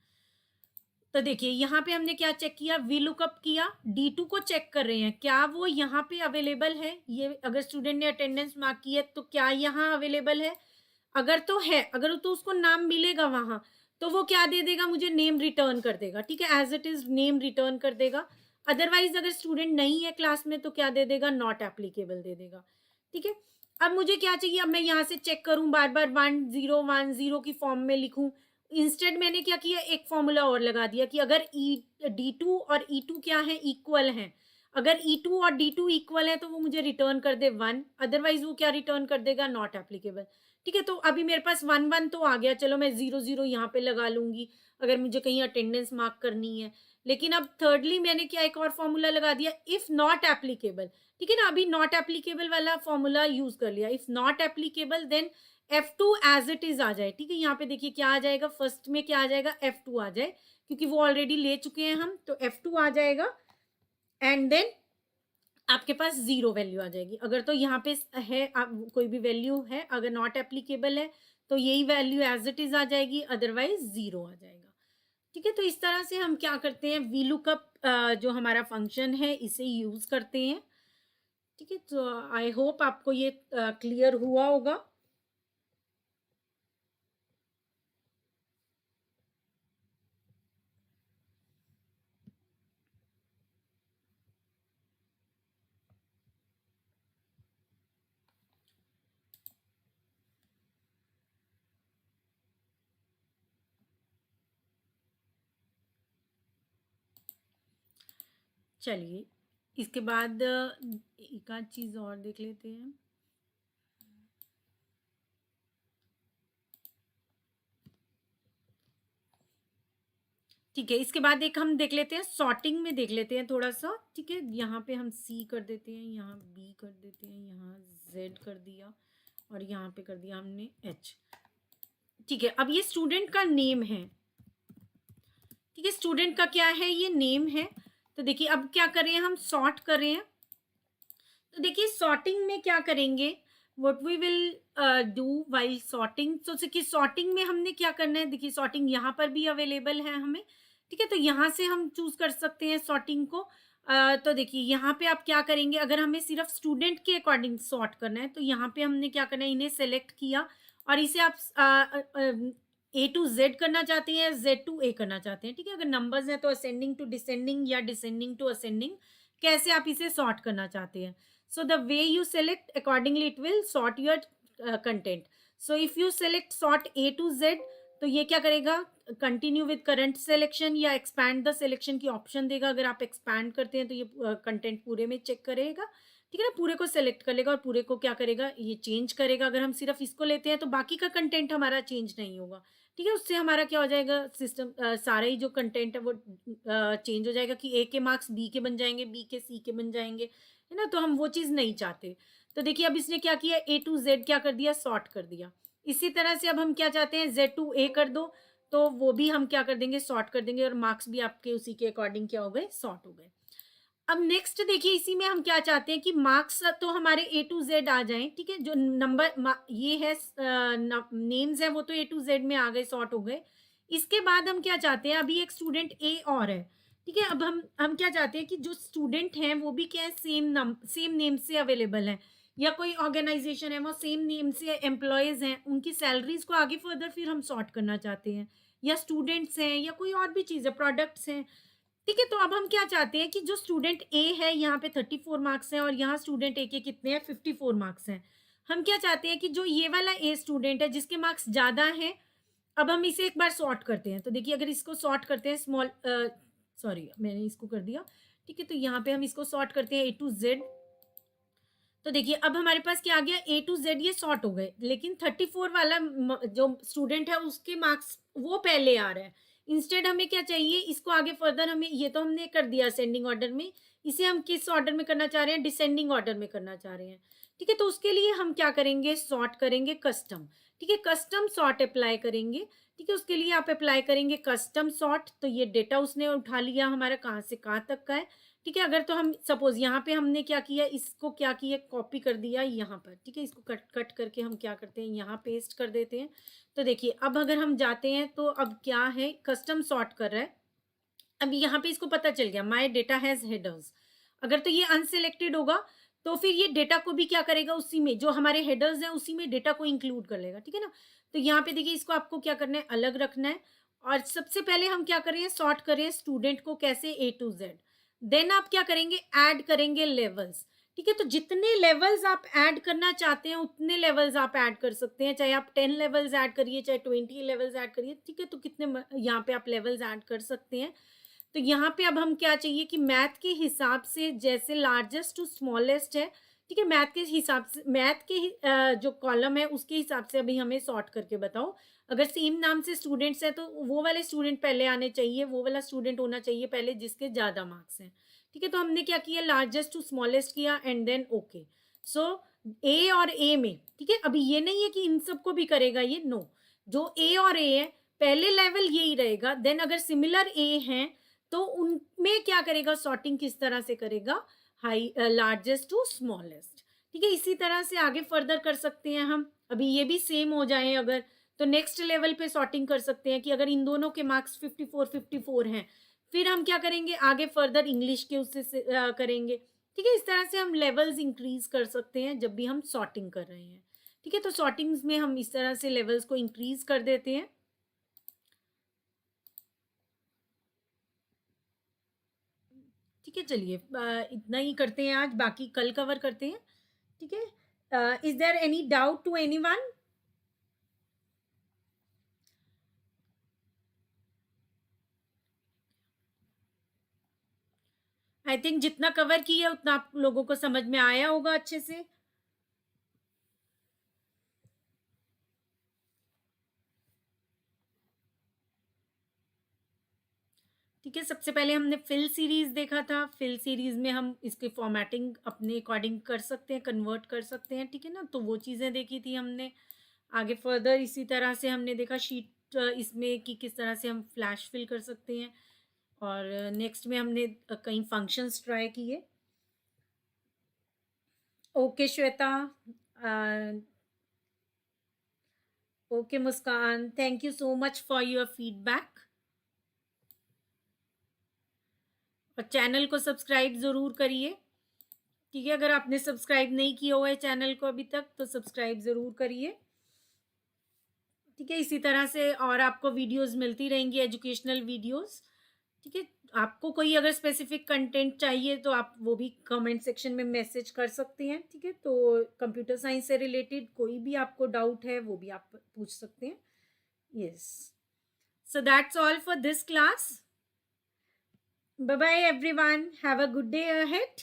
तो देखिए यहाँ पे हमने क्या चेक किया, वी लुकअप किया, D2 को चेक कर रहे हैं क्या वो यहाँ पे अवेलेबल है। ये अगर स्टूडेंट ने अटेंडेंस मार्क की है तो क्या यहाँ अवेलेबल है, अगर तो है, अगर तो उसको नाम मिलेगा वहां, तो वो क्या दे देगा, मुझे नेम रिटर्न कर देगा। ठीक है, as it is name return कर देगा। अदरवाइज अगर स्टूडेंट नहीं है क्लास में तो क्या दे देगा, नॉट एप्लीकेबल दे देगा। ठीक है, अब मुझे क्या चाहिए, अब मैं यहाँ से चेक करूं, बार बार 1010 की फॉर्म में लिखूं। इंस्टेड मैंने क्या किया, एक फॉर्मूला और लगा दिया कि अगर D2 और E2 क्या है, इक्वल है। अगर E2 और D2 इक्वल है तो वो मुझे रिटर्न कर दे 1, अदरवाइज वो क्या रिटर्न कर देगा, नॉट एप्लीकेबल। ठीक है, तो अभी मेरे पास 1 तो आ गया, चलो मैं 0 यहाँ पे लगा लूंगी अगर मुझे कहीं अटेंडेंस मार्क करनी है। लेकिन अब थर्डली मैंने क्या एक और फॉर्मूला लगा दिया, इफ नॉट एप्लीकेबल। ठीक है ना, अभी नॉट एप्लीकेबल वाला फॉर्मूला यूज कर लिया, if not applicable then F2 as it is आ जाए, ठीक है। यहाँ पे देखिए क्या आ जाएगा, फर्स्ट में क्या आ जाएगा, F2 आ जाए, क्योंकि वो ऑलरेडी ले चुके हैं हम, तो F2 आ जाएगा। एंड देन आपके पास जीरो वैल्यू आ जाएगी। अगर तो यहाँ पे है कोई भी वैल्यू है, अगर नॉट एप्लीकेबल है तो यही वैल्यू एज इट इज आ जाएगी, अदरवाइज जीरो आ जाएगा, ठीक है। तो इस तरह से हम क्या करते हैं, वी लुकअप जो हमारा फंक्शन है इसे यूज करते हैं, ठीक है। तो आई होप आपको ये क्लियर हुआ होगा। चलिए इसके बाद एक आध चीज और देख लेते हैं। ठीक है, इसके बाद एक हम देख लेते हैं, सॉर्टिंग में देख लेते हैं थोड़ा सा, ठीक है। यहाँ पे हम सी कर देते हैं, यहाँ बी कर देते हैं, यहाँ जेड कर दिया, और यहाँ पे कर दिया हमने एच, ठीक है। अब ये स्टूडेंट का नेम है, ठीक है, स्टूडेंट का क्या है, ये नेम है। तो देखिए अब क्या कर रहे हैं, हम सॉर्ट कर रहे हैं। तो देखिए सॉर्टिंग में क्या करेंगे, what we will do while sorting. तो देखिए सॉर्टिंग में हमने क्या करना है, देखिए सॉर्टिंग यहाँ पर भी अवेलेबल है हमें, ठीक है। तो यहाँ से हम चूज कर सकते हैं सॉर्टिंग को। तो देखिए यहाँ पे आप क्या करेंगे, अगर हमें सिर्फ स्टूडेंट के अकॉर्डिंग सॉर्ट करना है तो यहाँ पे हमने क्या करना है, इन्हें सेलेक्ट किया, और इसे आप ए टू जेड करना चाहते हैं, जेड टू ए करना चाहते हैं, ठीक है। अगर नंबर्स हैं तो असेंडिंग टू डिसेंडिंग या डिसेंडिंग टू असेंडिंग, कैसे आप इसे सॉर्ट करना चाहते हैं। So the way you select, accordingly it will sort your content. So if you select sort A to Z, तो ये क्या करेगा, कंटिन्यू विद करंट सिलेक्शन या एक्सपैंड द सिलेक्शन की ऑप्शन देगा। अगर आप एक्सपैंड करते हैं तो ये कंटेंट पूरे में चेक करेगा, ठीक है ना, पूरे को सेलेक्ट कर लेगा और पूरे को क्या करेगा, ये चेंज करेगा। अगर हम सिर्फ इसको लेते हैं तो बाकी का कंटेंट हमारा चेंज नहीं होगा, ठीक है। उससे हमारा क्या हो जाएगा, सिस्टम सारा ही जो कंटेंट है वो चेंज हो जाएगा, कि ए के मार्क्स बी के बन जाएंगे, बी के सी के बन जाएंगे, है ना। तो हम वो चीज़ नहीं चाहते। तो देखिए अब इसने क्या किया, ए टू जेड क्या कर दिया, सॉर्ट कर दिया। इसी तरह से अब हम क्या चाहते हैं, जेड टू ए कर दो, तो वो भी हम क्या कर देंगे, सॉर्ट कर देंगे, और मार्क्स भी आपके उसी के अकॉर्डिंग क्या हो गए, सॉर्ट हो गए। अब नेक्स्ट देखिए, इसी में हम क्या चाहते हैं कि मार्क्स तो हमारे ए टू जेड आ जाएं, ठीक है। जो नंबर ये है नेम्स है वो तो ए टू जेड में आ गए, सॉर्ट हो गए। इसके बाद हम क्या चाहते हैं, अभी एक स्टूडेंट ए और है, ठीक है। अब हम क्या चाहते हैं कि जो स्टूडेंट हैं वो भी क्या है, सेम नेम से अवेलेबल है, या कोई ऑर्गेनाइजेशन है वो सेम नेम से एम्प्लॉयज हैं, उनकी सैलरीज को आगे फर्दर फिर हम सॉर्ट करना चाहते हैं, या स्टूडेंट्स हैं, या कोई और भी चीज़ है, प्रोडक्ट्स हैं, ठीक है। तो अब हम क्या चाहते हैं कि जो स्टूडेंट ए है यहाँ पे 34 मार्क्स हैं, और यहाँ स्टूडेंट ए के कितने हैं, 54 मार्क्स हैं। हम क्या चाहते हैं कि जो ये वाला ए स्टूडेंट है जिसके मार्क्स ज़्यादा हैं, अब हम इसे एक बार सॉर्ट करते हैं। तो देखिए अगर इसको सॉर्ट करते हैं, सॉरी मैंने इसको कर दिया, ठीक है। तो यहाँ पे हम इसको सॉर्ट करते हैं ए टू जेड। तो देखिए अब हमारे पास क्या आ गया, ए टू जेड ये सॉर्ट हो गए, लेकिन 34 वाला जो स्टूडेंट है उसके मार्क्स वो पहले आ रहा है। इंस्टेड हमें क्या चाहिए, इसको आगे फर्दर हमें, ये तो हमने कर दिया असेंडिंग ऑर्डर में, इसे हम किस ऑर्डर में करना चाह रहे हैं, डिसेंडिंग ऑर्डर में करना चाह रहे हैं, ठीक है। तो उसके लिए हम क्या करेंगे, सॉर्ट करेंगे कस्टम, ठीक है, कस्टम सॉर्ट अप्लाई करेंगे, ठीक है। उसके लिए आप अप्लाई करेंगे कस्टम सॉर्ट। तो ये डेटा उसने उठा लिया हमारा, कहाँ से कहाँ तक का है, ठीक है। अगर तो हम सपोज यहाँ पे हमने क्या किया, इसको क्या किया, कॉपी कर दिया यहाँ पर, ठीक है। इसको कट कट करके हम क्या करते हैं, यहाँ पेस्ट कर देते हैं। तो देखिए अब अगर हम जाते हैं तो अब क्या है, कस्टम सॉर्ट कर रहा है। अब यहाँ पे इसको पता चल गया, माय डेटा हैज हेडर्स। अगर तो ये अनसिलेक्टेड होगा तो फिर ये डेटा को भी क्या करेगा, उसी में जो हमारे हेडर्स हैं उसी में डेटा को इंक्लूड कर लेगा, ठीक है ना। तो यहाँ पे देखिए इसको आपको क्या करना है, अलग रखना है। और सबसे पहले हम क्या कर रहे हैं, सॉर्ट कर रहे हैं स्टूडेंट को कैसे, ए टू जेड। देन आप क्या करेंगे, ऐड करेंगे लेवल्स, ठीक है। तो जितने लेवल्स आप ऐड करना चाहते हैं उतने लेवल्स आप ऐड कर सकते हैं, चाहे आप 10 लेवल्स ऐड करिए, चाहे 20 लेवल्स ऐड करिए, ठीक है। तो कितने यहाँ पे आप लेवल्स ऐड कर सकते हैं। तो यहाँ पे अब हम क्या चाहिए कि मैथ के हिसाब से, जैसे लार्जेस्ट टू स्मॉलेस्ट है, ठीक है, मैथ के हिसाब से, मैथ के जो कॉलम है उसके हिसाब से अभी हमें सॉर्ट करके बताओ। अगर सेम नाम से स्टूडेंट्स हैं तो वो वाले स्टूडेंट पहले आने चाहिए, वो वाला स्टूडेंट होना चाहिए पहले जिसके ज़्यादा मार्क्स हैं, ठीक है। तो हमने क्या किया, लार्जेस्ट टू स्मॉलेस्ट किया एंड देन ओके। सो ए और ए में, ठीक है? अभी ये नहीं है कि इन सबको भी करेगा ये, नो। जो ए और ए है, पहले लेवल यही रहेगा, देन अगर सिमिलर ए हैं, तो उनमें क्या करेगा, सॉर्टिंग किस तरह से करेगा, लार्जेस्ट टू स्मॉलेस्ट, ठीक है? इसी तरह से आगे फर्दर कर सकते हैं हम। अभी ये भी सेम हो जाए अगर, तो नेक्स्ट लेवल पे सॉर्टिंग कर सकते हैं कि अगर इन दोनों के मार्क्स 54-54 हैं, फिर हम क्या करेंगे, आगे फर्दर इंग्लिश के उससे करेंगे, ठीक है? इस तरह से हम लेवल्स इंक्रीज कर सकते हैं जब भी हम सॉर्टिंग कर रहे हैं, ठीक है? तो सॉर्टिंग्स में हम इस तरह से लेवल्स को इंक्रीज कर देते हैं। ठीक है, चलिए इतना ही करते हैं आज, बाकी कल कवर करते हैं, ठीक है? Is there any doubt to anyone? I think जितना कवर किया उतना आप लोगों को समझ में आया होगा अच्छे से। ठीक है, सबसे पहले हमने फिल सीरीज देखा था। फिल सीरीज में हम इसकी फॉर्मेटिंग अपने अकॉर्डिंग कर सकते हैं, कन्वर्ट कर सकते हैं, ठीक है ना? तो वो चीज़ें देखी थी हमने। आगे फर्दर इसी तरह से हमने देखा शीट इसमें कि किस तरह से हम फ्लैश फिल कर सकते हैं, और नेक्स्ट में हमने कई फंक्शंस ट्राई किए। Okay Shweta, okay Muskan, thank you so much for your feedback. और चैनल को सब्सक्राइब ज़रूर करिए, ठीक है? अगर आपने सब्सक्राइब नहीं किया हुआ है चैनल को अभी तक, तो सब्सक्राइब ज़रूर करिए, ठीक है? इसी तरह से और आपको वीडियोस मिलती रहेंगी, एजुकेशनल वीडियोस, ठीक है? आपको कोई अगर स्पेसिफिक कंटेंट चाहिए तो आप वो भी कमेंट सेक्शन में मैसेज कर सकते हैं, ठीक है? तो कंप्यूटर साइंस से रिलेटेड कोई भी आपको डाउट है वो भी आप पूछ सकते हैं। Yes, so that's all for this class. Bye bye everyone, have a good day ahead.